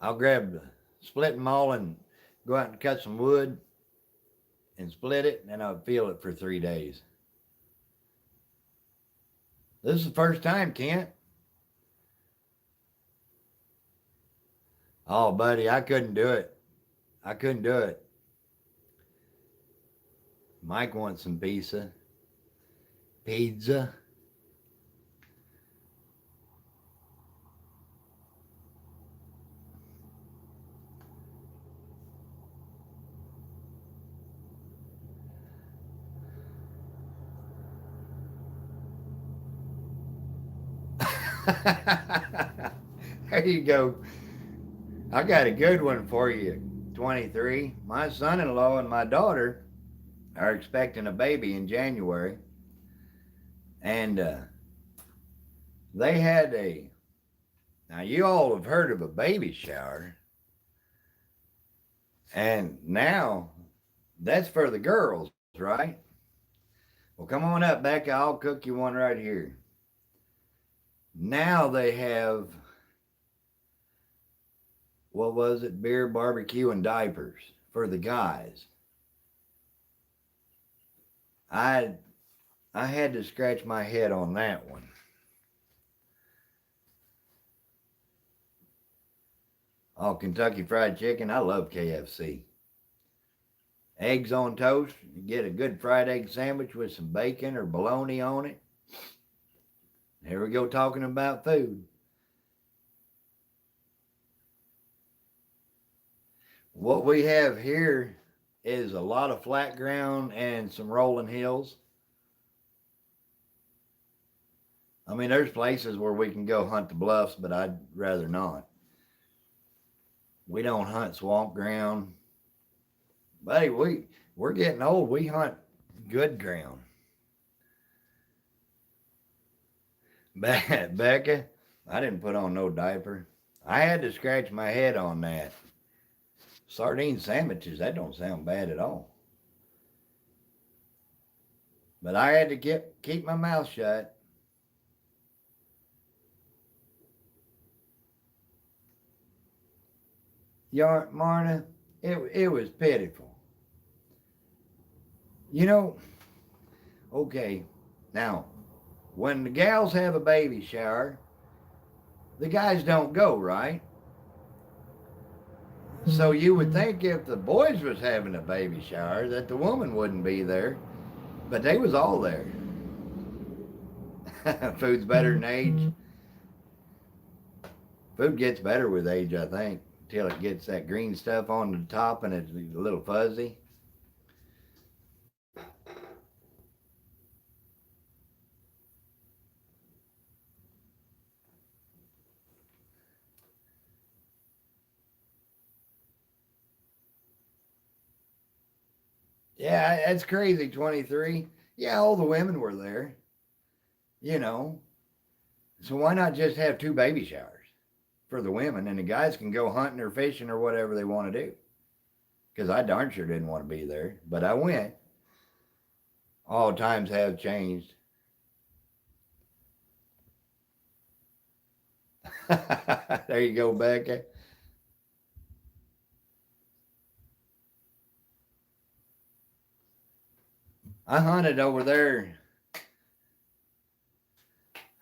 I'll grab, split them all and go out and cut some wood and split it, and I'll feel it for 3 days. This is the first time, Kent. Oh, buddy, I couldn't do it. I couldn't do it. Mike wants some pizza. Pizza. There you go. I got a good one for you, 23. My son-in-law and my daughter are expecting a baby in January. And they had now you all have heard of a baby shower. And now that's for the girls, right? Well, come on up, Becca. I'll cook you one right here. Now they have, what was it? Beer, barbecue, and diapers for the guys. I had to scratch my head on that one. Oh, Kentucky Fried Chicken. I love KFC. Eggs on toast. You get a good fried egg sandwich with some bacon or bologna on it. Here we go talking about food. What we have here is a lot of flat ground and some rolling hills. I mean, there's places where we can go hunt the bluffs, but I'd rather not. We don't hunt swamp ground. Buddy, we're getting old. We hunt good ground. Becca, I didn't put on no diaper. I had to scratch my head on that. Sardine sandwiches, that don't sound bad at all. But I had to keep my mouth shut. Marna, it was pitiful. You know, okay, now, when the gals have a baby shower, the guys don't go, right? So you would think if the boys was having a baby shower that the woman wouldn't be there, but they was all there. Food's better than age. Food gets better with age, I think, till it gets that green stuff on the top and it's a little fuzzy. Yeah, that's crazy, 23. Yeah, all the women were there, you know. So why not just have two baby showers for the women and the guys can go hunting or fishing or whatever they want to do? Because I darn sure didn't want to be there, but I went. All times have changed. There you go, Becca. I hunted over there,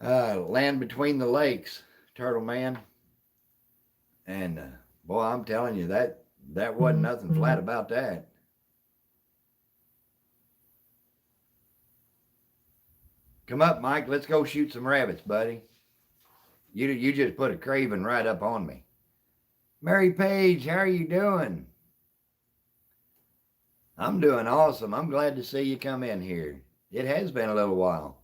land between the lakes, Turtle Man, and boy, I'm telling you that wasn't nothing flat about that. Come up, Mike. Let's go shoot some rabbits, buddy. You just put a craving right up on me. Mary Page, how are you doing? I'm doing awesome. I'm glad to see you come in here. It has been a little while.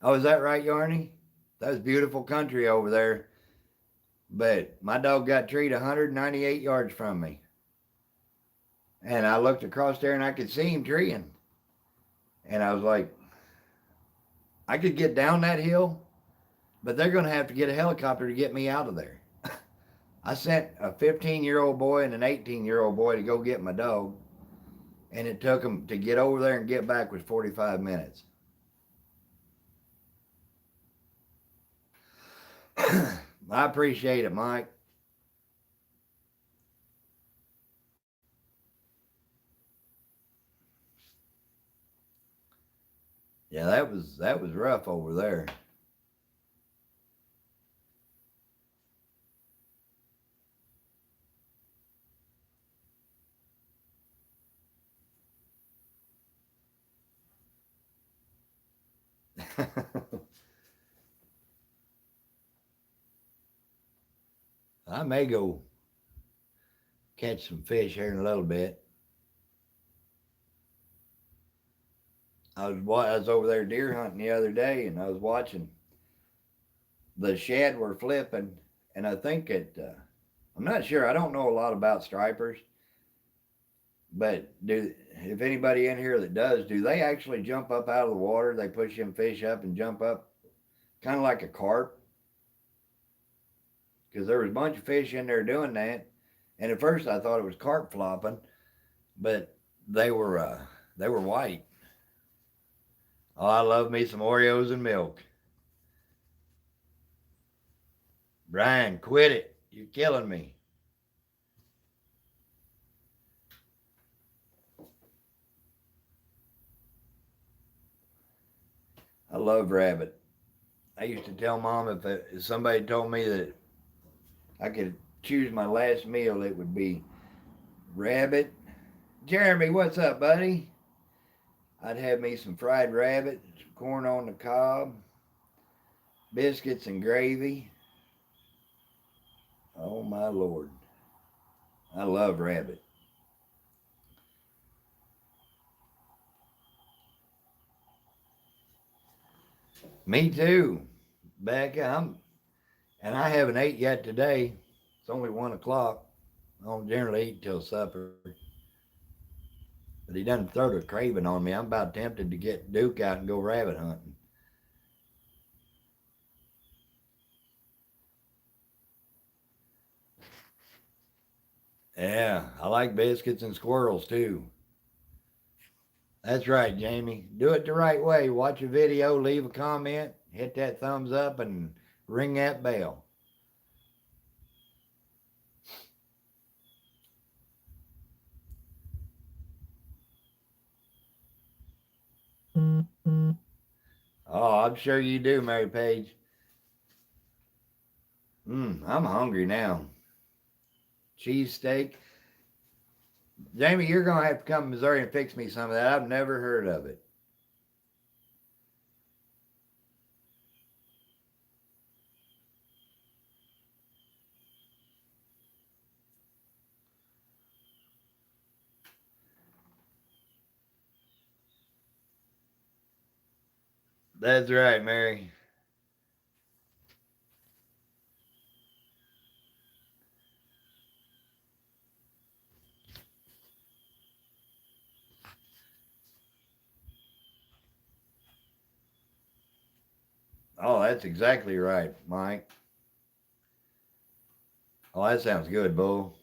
Oh, is that right, Yarny? That's beautiful country over there. But my dog got treed 198 yards from me. And I looked across there and I could see him treeing. And I was like, I could get down that hill, but they're going to have to get a helicopter to get me out of there. I sent a 15-year-old boy and an 18-year-old boy to go get my dog, and it took them to get over there and get back was 45 minutes. I appreciate it, Mike. Yeah, that was rough over there. I may go catch some fish here in a little bit. I was over there deer hunting the other day, and I was watching the shed were flipping, and I think I'm not sure. I don't know a lot about stripers, but if anybody in here that does, do they actually jump up out of the water? They push them fish up and jump up, kind of like a carp, because there was a bunch of fish in there doing that. And at first I thought it was carp flopping, but they were white. Oh, I love me some Oreos and milk. Brian, quit it. You're killing me. I love rabbit. I used to tell Mom if somebody told me that I could choose my last meal, it would be rabbit. Jeremy, what's up, buddy? I'd have me some fried rabbit, some corn on the cob, biscuits and gravy. Oh my Lord. I love rabbit. Me too, Becca. And I haven't ate yet today. It's only 1 o'clock. I don't generally eat till supper. But he done throw a craving on me. I'm about tempted to get Duke out and go rabbit hunting. Yeah, I like biscuits and squirrels too. That's right, Jamie. Do it the right way. Watch a video, leave a comment, hit that thumbs up, and ring that bell. Oh, I'm sure you do, Mary Page. I'm hungry now. Cheesesteak. Jamie, you're going to have to come to Missouri and fix me some of that. I've never heard of it. That's right, Mary. Oh, that's exactly right, Mike. Oh, that sounds good, Bull.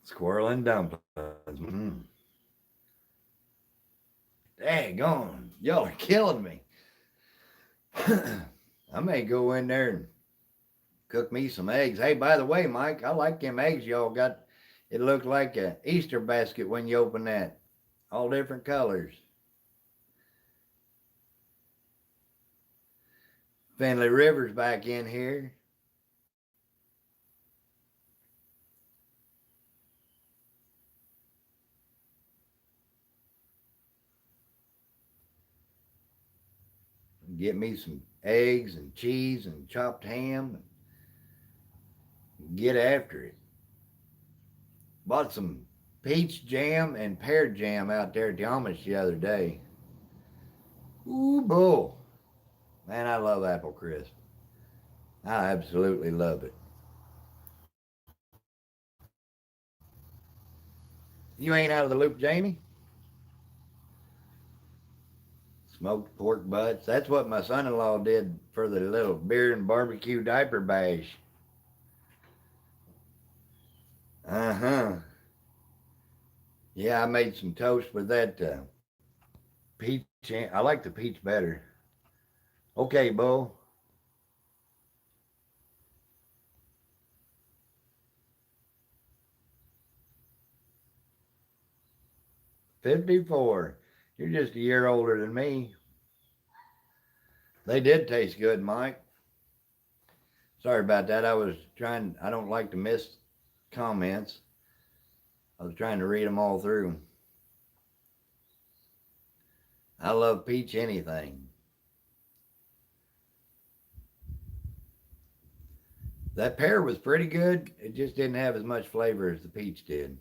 Squirrel and dumplings. Mm. Daggone, y'all are killing me. I may go in there and cook me some eggs. Hey, by the way, Mike, I like them eggs y'all got. It looked like a Easter basket when you open that. All different colors. Finley River's back in here. Get me some eggs and cheese and chopped ham and get after it. Bought some peach jam and pear jam out there at the Amish the other day. Ooh, bull. Man, I love apple crisp. I absolutely love it. You ain't out of the loop, Jamie? Smoked pork butts. That's what my son-in-law did for the little beer and barbecue diaper bash. Uh-huh. Yeah, I made some toast with that peach. I like the peach better. Okay, Bo. 54. You're just a year older than me. They did taste good, Mike. Sorry about that. I don't like to miss comments. I was trying to read them all through. I love peach anything. That pear was pretty good. It just didn't have as much flavor as the peach did.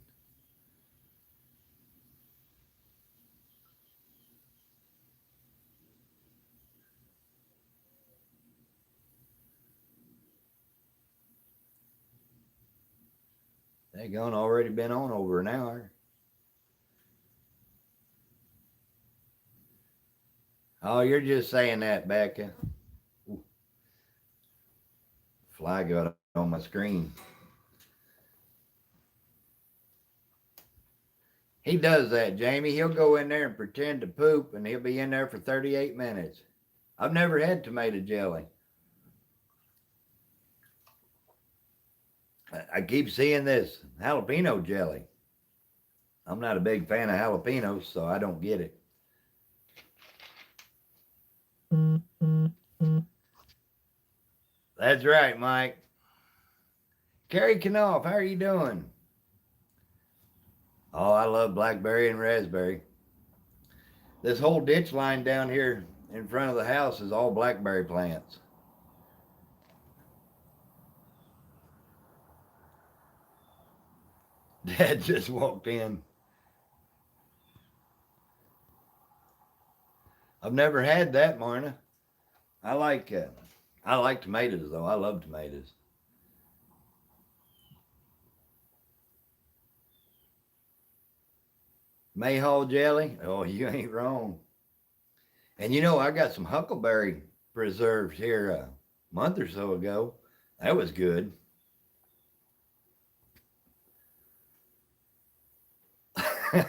They gone already been on over an hour. Oh, you're just saying that, Becca. Ooh, fly got on my screen. He does that, Jamie. He'll go in there and pretend to poop, and he'll be in there for 38 minutes. I've never had tomato jelly. I keep seeing this jalapeno jelly. I'm not a big fan of jalapenos, so I don't get it. That's right, Mike. Carrie Knopf, how are you doing? Oh, I love blackberry and raspberry. This whole ditch line down here in front of the house is all blackberry plants. Dad just walked in. I've never had that, Marna. I like uh, I like tomatoes though. I love tomatoes. Mayhaw jelly. Oh, you ain't wrong. And you know, I got some huckleberry preserves here a month or so ago. That was good.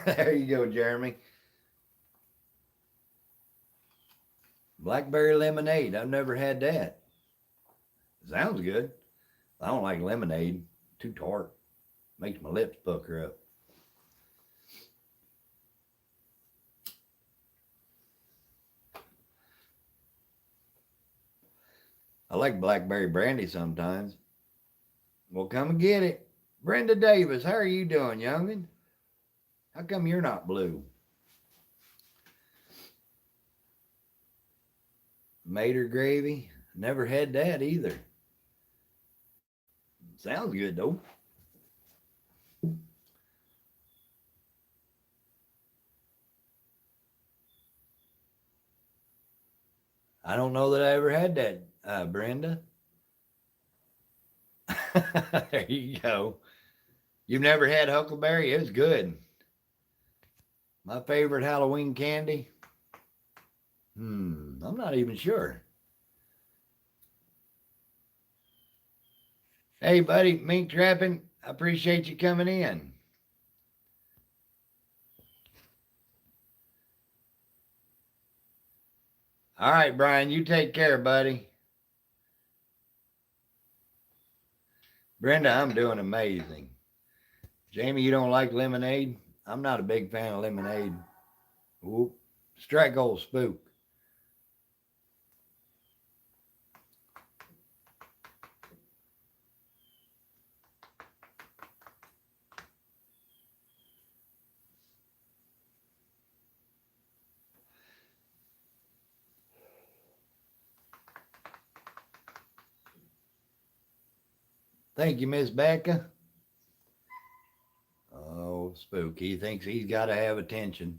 There you go, Jeremy. Blackberry lemonade. I've never had that. Sounds good. I don't like lemonade. Too tart. Makes my lips pucker up. I like blackberry brandy sometimes. Well, come and get it. Brenda Davis, how are you doing, youngin? How come you're not blue? Mater gravy? Never had that either. Sounds good though. I don't know that I ever had that, Brenda. There you go. You've never had huckleberry? It was good. My favorite Halloween candy? I'm not even sure. Hey, buddy, mink trapping. I appreciate you coming in. All right, Brian, you take care, buddy. Brenda, I'm doing amazing. Jamie, you don't like lemonade? I'm not a big fan of lemonade. Whoop. Strike old spook. Thank you, Miss Becca. Oh, spook. He thinks he's got to have attention.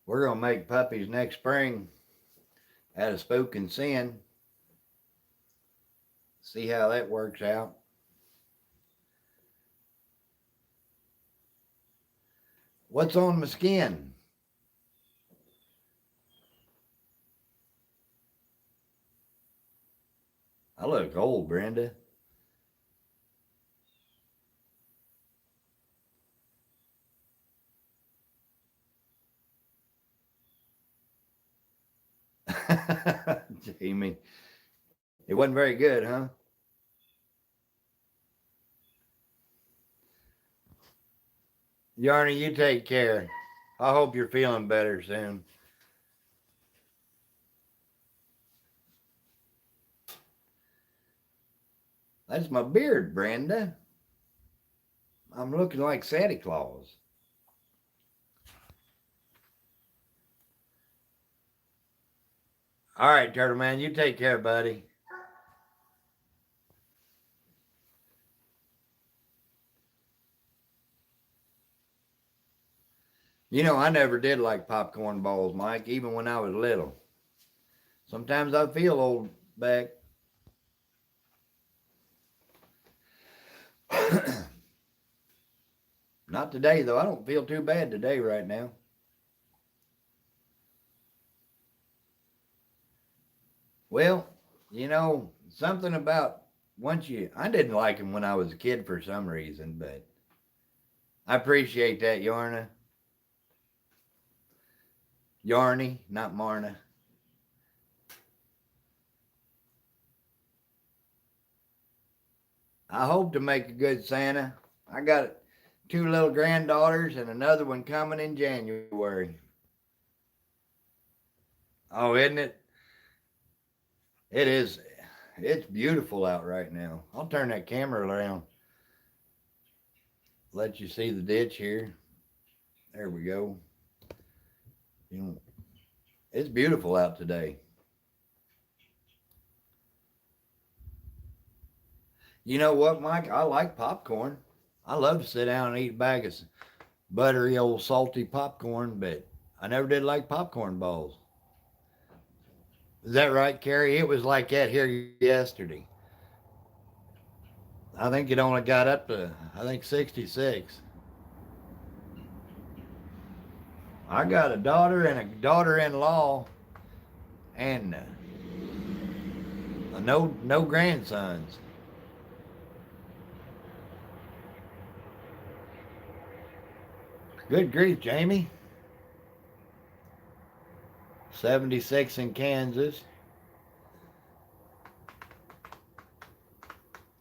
We're going to make puppies next spring out of spook and sin. See how that works out. What's on my skin? I look old, Brenda. Jamie. It wasn't very good, huh? Yarny, you take care. I hope you're feeling better soon. That's my beard, Brenda. I'm looking like Santa Claus. All right, Turtle Man, you take care, buddy. You know, I never did like popcorn balls, Mike, even when I was little. Sometimes I feel old back. Not today, though. I don't feel too bad today right now. Well, you know, something about I didn't like him when I was a kid for some reason, but I appreciate that, Yarna. Yarny, not Marna. I hope to make a good Santa. I got two little granddaughters and another one coming in January. Oh, isn't it? It is. It's beautiful out right now. I'll turn that camera around. Let you see the ditch here. There we go. You know, it's beautiful out today. You know what, Mike? I like popcorn. I love to sit down and eat a bag of buttery old salty popcorn, but I never did like popcorn balls. Is that right, Carrie? It was like that here yesterday. I think it only got up to, I think, 66. I got a daughter and a daughter-in-law and no grandsons. Good grief, Jamie. 76 in Kansas.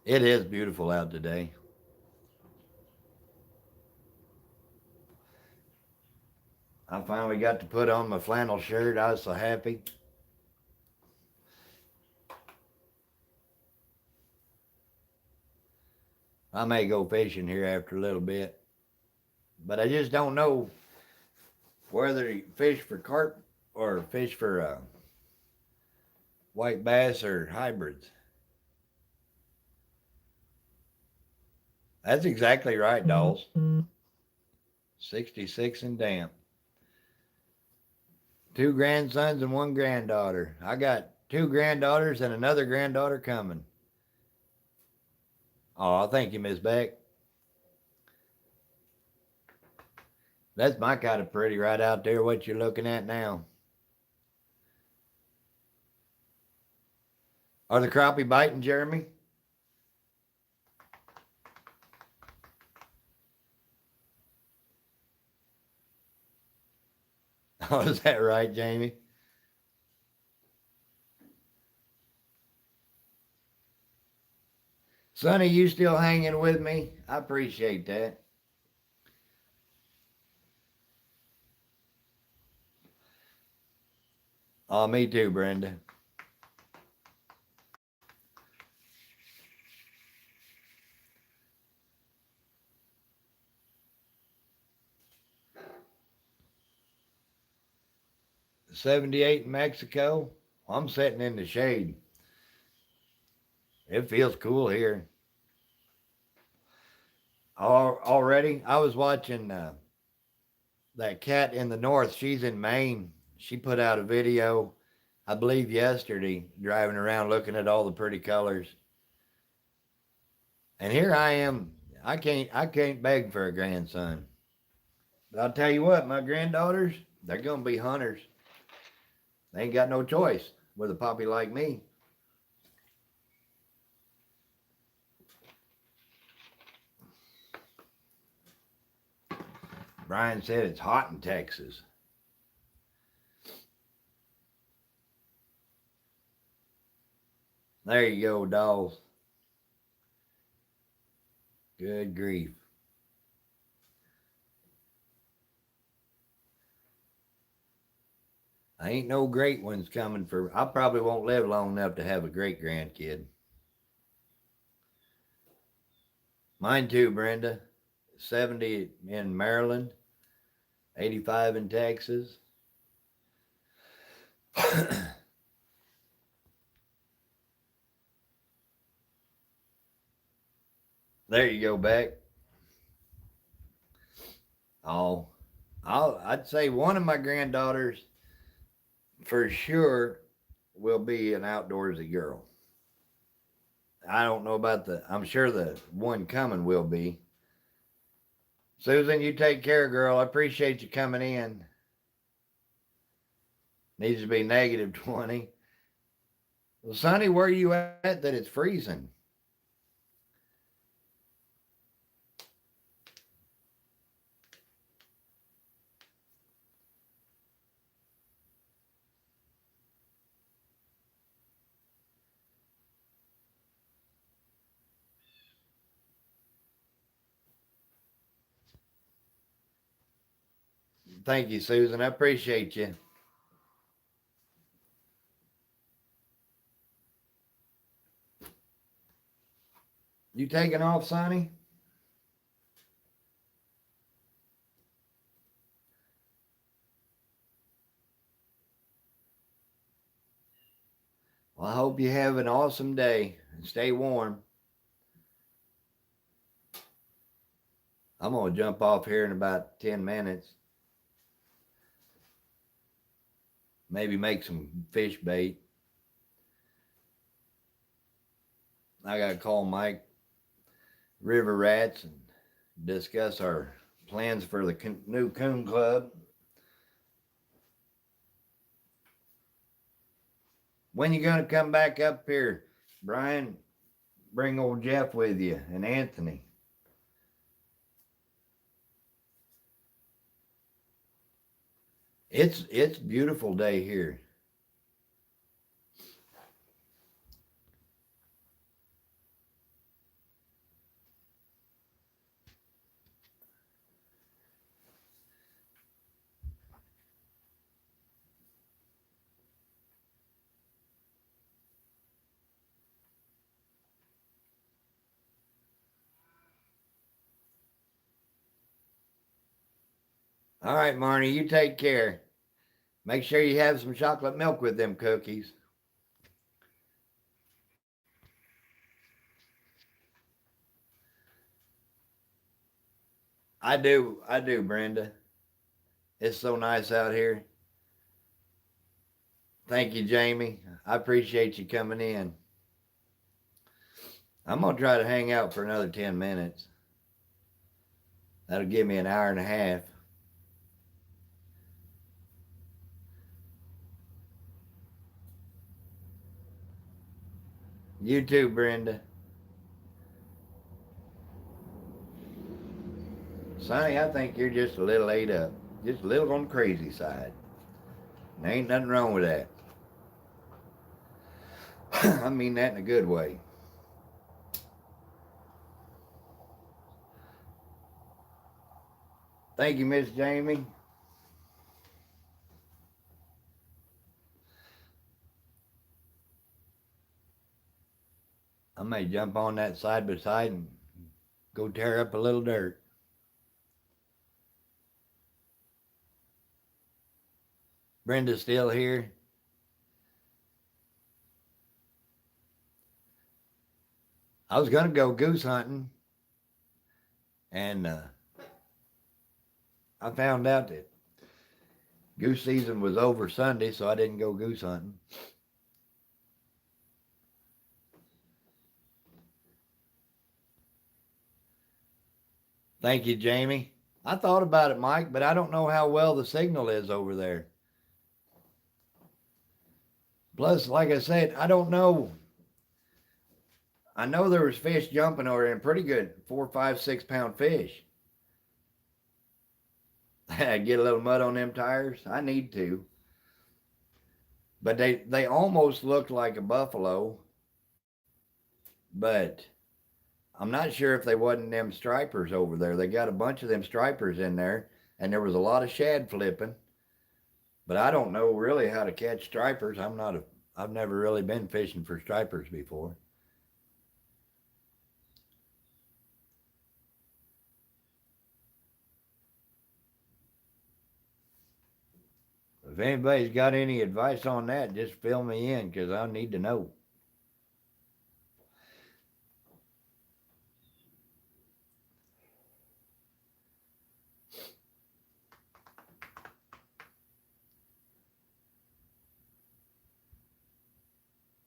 It is beautiful out today. I finally got to put on my flannel shirt. I was so happy. I may go fishing here after a little bit, but I just don't know whether to fish for carp or fish for white bass or hybrids. That's exactly right, Dolls. 66 and damp. Two grandsons and one granddaughter. I got two granddaughters and another granddaughter coming. Oh, thank you, Miss Beck. That's my kind of pretty right out there, what you're looking at now. Are the crappie biting, Jeremy? Oh, is that right, Jamie? Sonny, you still hanging with me? I appreciate that. Oh, me too, Brenda. '78 in Mexico. I'm sitting in the shade. It feels cool here. Already, I was watching that cat in the north. She's in Maine. She put out a video, I believe yesterday, driving around looking at all the pretty colors. And here I am. I can't beg for a grandson. But I'll tell you what, my granddaughters, they're gonna be hunters. They ain't got no choice with a puppy like me. Brian said it's hot in Texas. There you go, dolls. Good grief. I ain't no great ones coming for. I probably won't live long enough to have a great grandkid. Mine too, Brenda. 70 in Maryland, 85 in Texas. There you go, Beck. Oh, I'd say one of my granddaughters for sure will be an outdoorsy girl. I don't know about I'm sure the one coming will be. Susan, you take care, girl. I appreciate you coming in. Needs to be negative 20. Well, Sonny, where are you at that it's freezing? Thank you, Susan. I appreciate you. You taking off, Sonny? Well, I hope you have an awesome day and stay warm. I'm going to jump off here in about 10 minutes. Maybe make some fish bait. I got to call Mike River Rats and discuss our plans for the new coon club. When you going to come back up here, Brian? Bring old Jeff with you and Anthony. It's a beautiful day here. All right, Marnie, you take care. Make sure you have some chocolate milk with them cookies. I do, Brenda. It's so nice out here. Thank you, Jamie. I appreciate you coming in. I'm gonna try to hang out for another 10 minutes. That'll give me an hour and a half. You too, Brenda. Sonny, I think you're just a little ate up. Just a little on the crazy side. There ain't nothing wrong with that. I mean that in a good way. Thank you, Miss Jamie. I may jump on that side by side and go tear up a little dirt. Brenda's still here. I was going to go goose hunting, and I found out that goose season was over Sunday, so I didn't go goose hunting. Thank you, Jamie. I thought about it, Mike, but I don't know how well the signal is over there. Plus, like I said, I don't know. I know there was fish jumping over there, and pretty good 4, 5, 6 pound fish. Get a little mud on them tires. I need to. But they almost looked like a buffalo. But I'm not sure if they wasn't them stripers over there. They got a bunch of them stripers in there, and there was a lot of shad flipping. But I don't know really how to catch stripers. I've never really been fishing for stripers before. If anybody's got any advice on that, just fill me in because I need to know.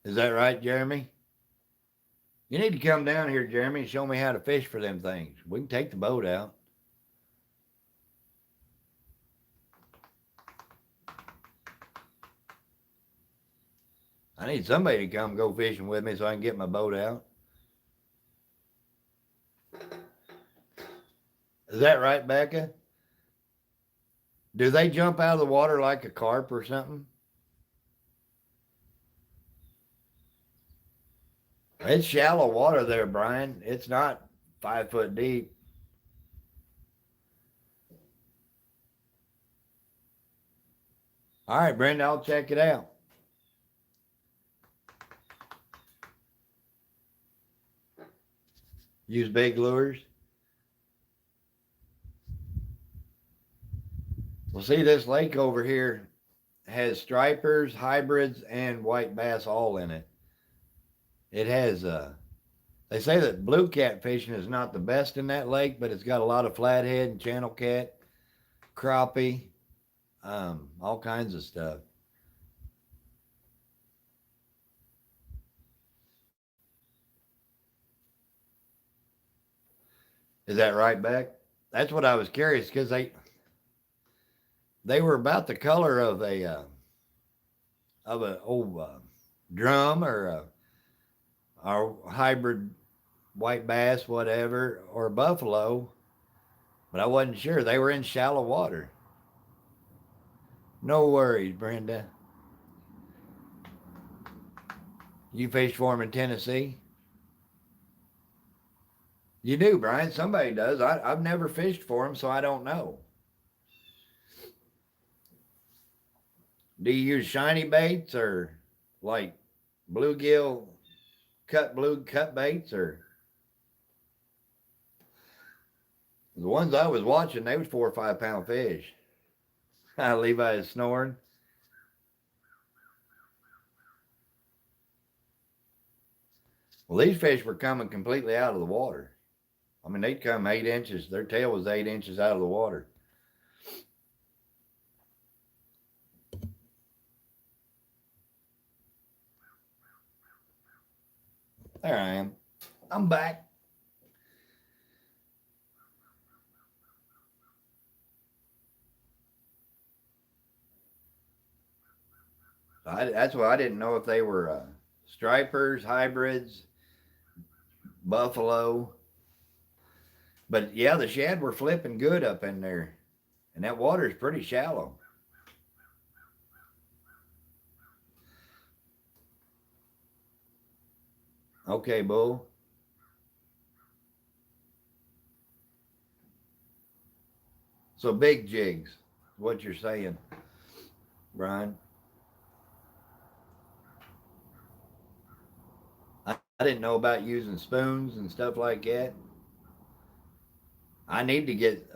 Is that right, Jeremy? You need to come down here, Jeremy, and show me how to fish for them things. We can take the boat out. I need somebody to come go fishing with me so I can get my boat out. Is that right, Becca? Do they jump out of the water like a carp or something? It's shallow water there, Brian. It's not 5 foot deep. All right, Brenda, I'll check it out. Use big lures. Well, see, this lake over here has stripers, hybrids, and white bass all in it. It has, they say that blue cat fishing is not the best in that lake, but it's got a lot of flathead and channel cat, crappie, all kinds of stuff. Is that right, Beck? That's what I was curious because they were about the color of a old drum or hybrid white bass, whatever, or a buffalo, but I wasn't sure. They were in shallow water. No worries, Brenda. You fished for them in Tennessee? You do, Brian. Somebody does. I've never fished for them, so I don't know. Do you use shiny baits or like bluegill cut baits or the ones I was watching? They was 4 or 5 pound fish. Levi is snoring. Well, these fish were coming completely out of the water. I mean, they'd come 8 inches. Their tail was 8 inches out of the water. There I am. I'm back. That's why I didn't know if they were stripers, hybrids, buffalo. But yeah, the shad were flipping good up in there. And that water's pretty shallow. Okay, Bull. So big jigs, what you're saying, Brian. I didn't know about using spoons and stuff like that. I need to get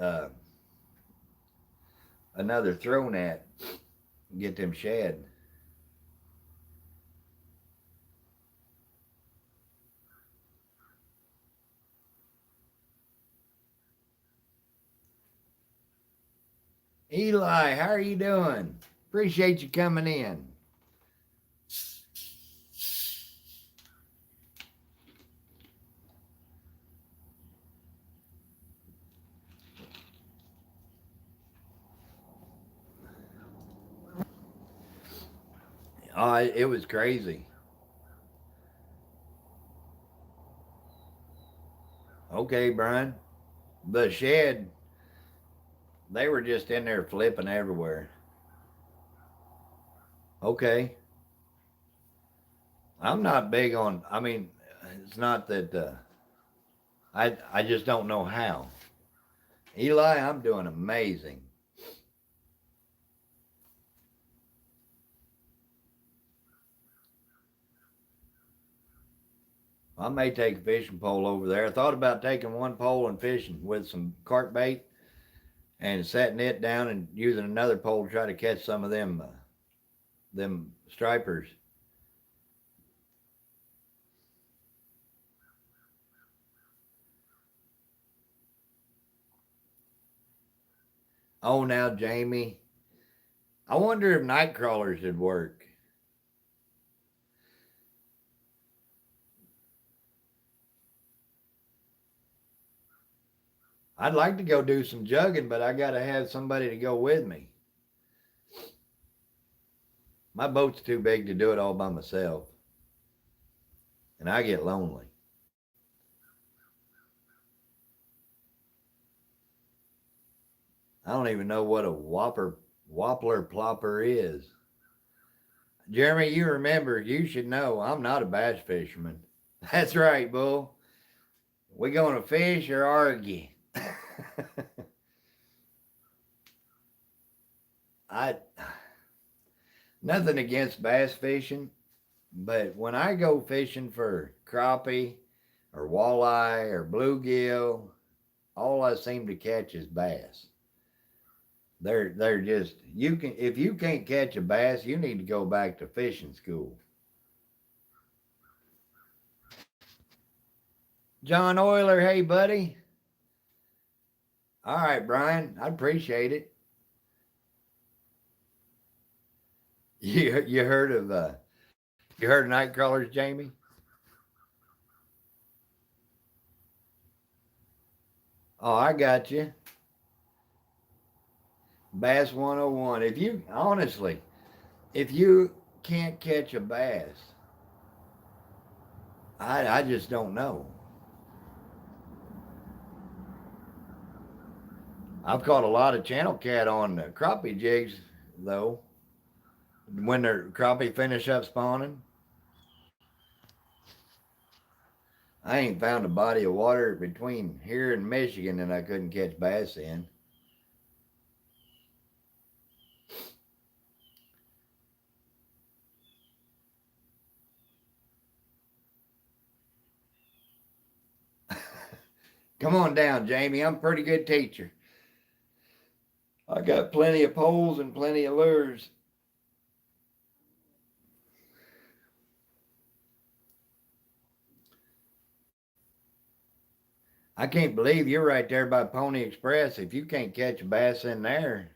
another throw net, get them shad. Eli, how are you doing? Appreciate you coming in. Oh, it was crazy. Okay, Brian. The shed, they were just in there flipping everywhere. Okay. I'm not big on, I mean, it's not that I just don't know how. Eli, I'm doing amazing. I may take a fishing pole over there. I thought about taking one pole and fishing with some carp bait and setting it down and using another pole to try to catch some of them stripers. Oh, now Jamie, I wonder if night crawlers would work. I'd like to go do some jugging, but I got to have somebody to go with me. My boat's too big to do it all by myself, and I get lonely. I don't even know what a wobbler plopper is. Jeremy, you remember, you should know I'm not a bass fisherman. That's right, Bull. We going to fish or argue? I nothing against bass fishing, but when I go fishing for crappie or walleye or bluegill, all I seem to catch is bass. They're just you can if you can't catch a bass, you need to go back to fishing school. John Euler, hey buddy. All right, Brian, I appreciate it. You heard of you heard of night crawlers, Jamie? Oh, I got you. Bass 101. If you honestly, if you can't catch a bass, I just don't know. I've caught a lot of channel cat on crappie jigs though. When their crappie finish up spawning, I ain't found a body of water between here and Michigan that I couldn't catch bass in. Come on down, Jamie. I'm a pretty good teacher. I got plenty of poles and plenty of lures. I can't believe you're right there by Pony Express. If you can't catch a bass in there,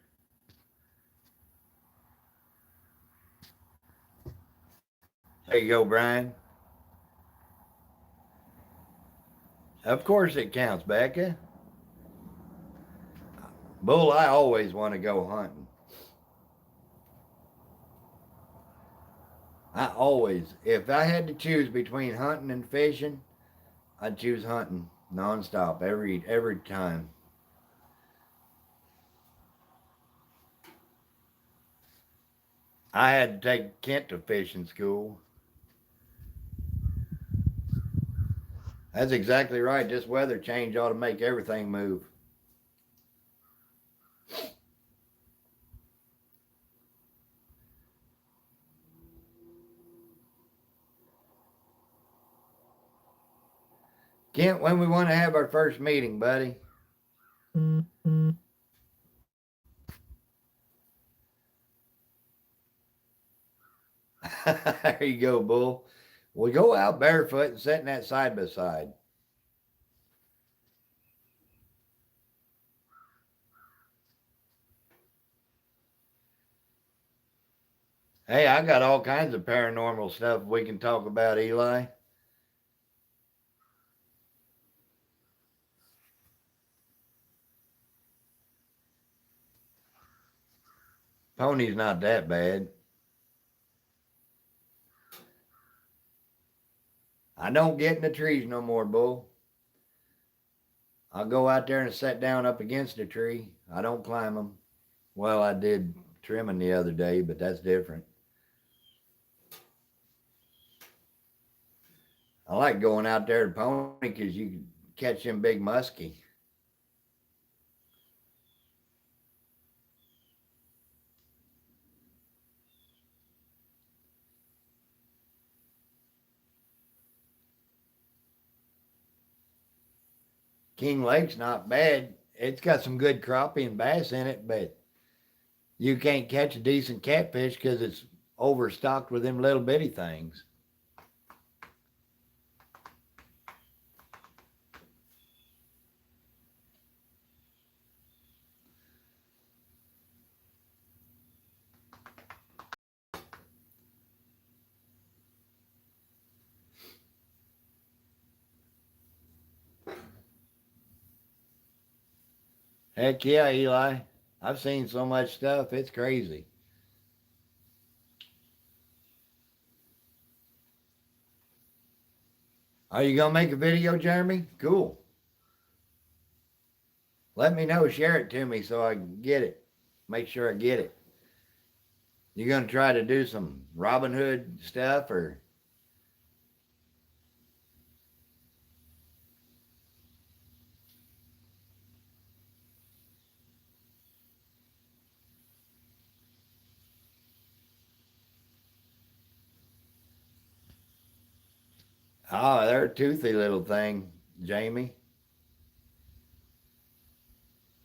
there you go, Brian. Of course it counts, Becca. Bull, I always want to go hunting. If I had to choose between hunting and fishing, I'd choose hunting nonstop every time. I had to take Kent to fishing school. That's exactly right. This weather change ought to make everything move. Kent, when we want to have our first meeting, buddy? There you go, Bull. We go out barefoot and sit in that side by side. Hey, I got all kinds of paranormal stuff we can talk about, Eli. Pony's not that bad. I don't get in the trees no more, Bull. I'll go out there and sit down up against a tree. I don't climb them. Well, I did trimming the other day, but that's different. I like going out there to pony because you can catch them big muskie. King Lake's not bad. It's got some good crappie and bass in it, but you can't catch a decent catfish because it's overstocked with them little bitty things. Heck yeah, Eli. I've seen so much stuff, it's crazy. Are you going to make a video, Jeremy? Cool. Let me know. Share it to me so I can get it. Make sure I get it. You going to try to do some Robin Hood stuff or? Oh, they're a toothy little thing, Jamie.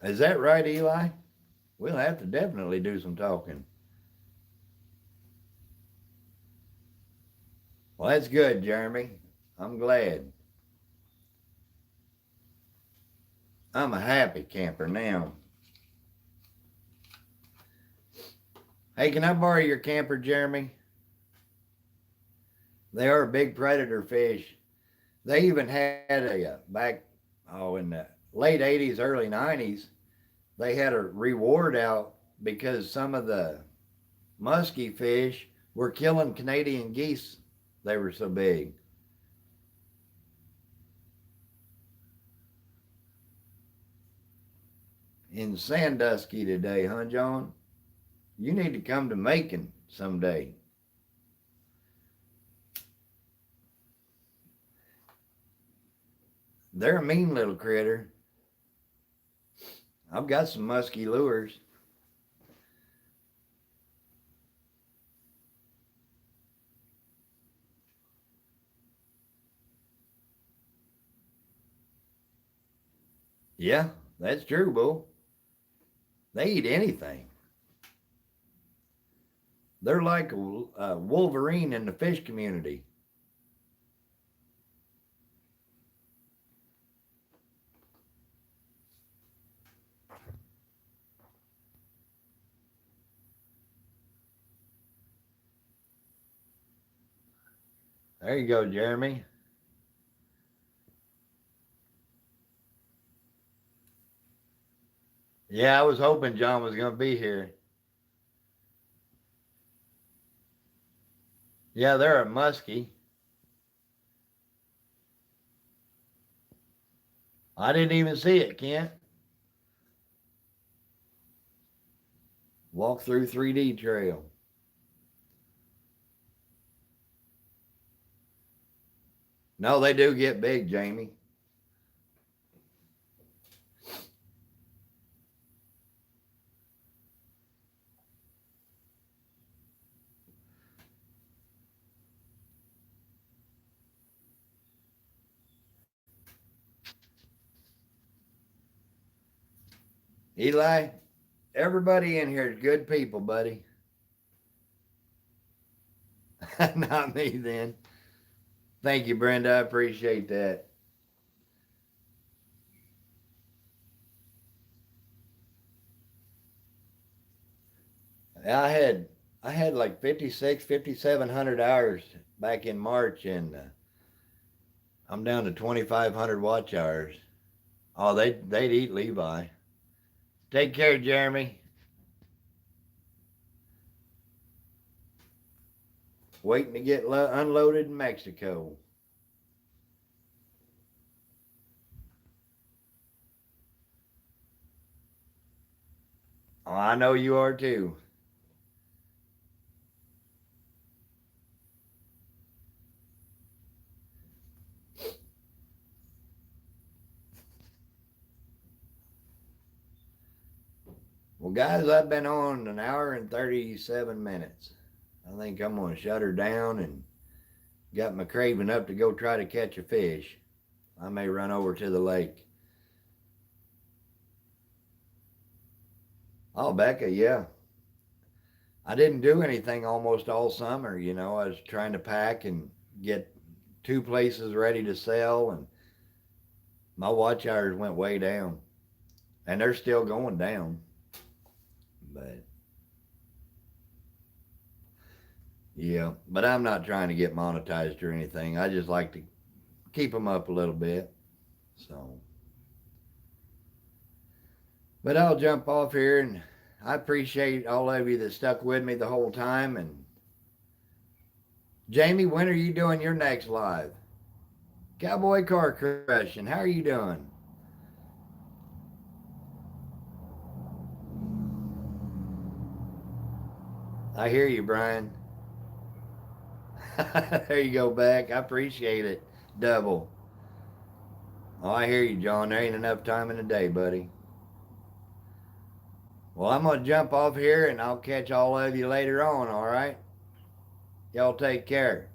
Is that right, Eli? We'll have to definitely do some talking. Well, that's good, Jeremy. I'm glad. I'm a happy camper now. Hey, can I borrow your camper, Jeremy? They are a big predator fish. They even had a back in the late 80s, early 90s, they had a reward out because some of the musky fish were killing Canadian geese. They were so big. In Sandusky today, huh, John? You need to come to Macon someday. They're a mean little critter. I've got some musky lures. Yeah, that's true, Bull. They eat anything. They're like a Wolverine in the fish community. There you go, Jeremy. Yeah, I was hoping John was going to be here. Yeah, they're a muskie. I didn't even see it, Kent. Walk through 3D trail. No, they do get big, Jamie. Eli, everybody in here is good people, buddy. Not me then. Thank you, Brenda. I appreciate that. I had I had like 56, 5,700 hours back in March, and I'm down to 2,500 watch hours. Oh, they'd eat Levi. Take care, Jeremy. Waiting to get unloaded in Mexico. Oh, I know you are too. Well, guys, I've been on an hour and 37 minutes. I think I'm going to shut her down and got my craving up to go try to catch a fish. I may run over to the lake. Oh, Becca, yeah. I didn't do anything almost all summer. I was trying to pack and get two places ready to sell, and my watch hours went way down. And they're still going down. But yeah, but I'm not trying to get monetized or anything. I just like to keep them up a little bit. So, but I'll jump off here, and I appreciate all of you that stuck with me the whole time. And Jamie, when are you doing your next live? Cowboy Car Crushing, how are you doing? I hear you, Brian. There you go, Beck. I appreciate it. Double. Oh, I hear you, John. There ain't enough time in the day, buddy. Well, I'm going to jump off here and I'll catch all of you later on, all right? Y'all take care.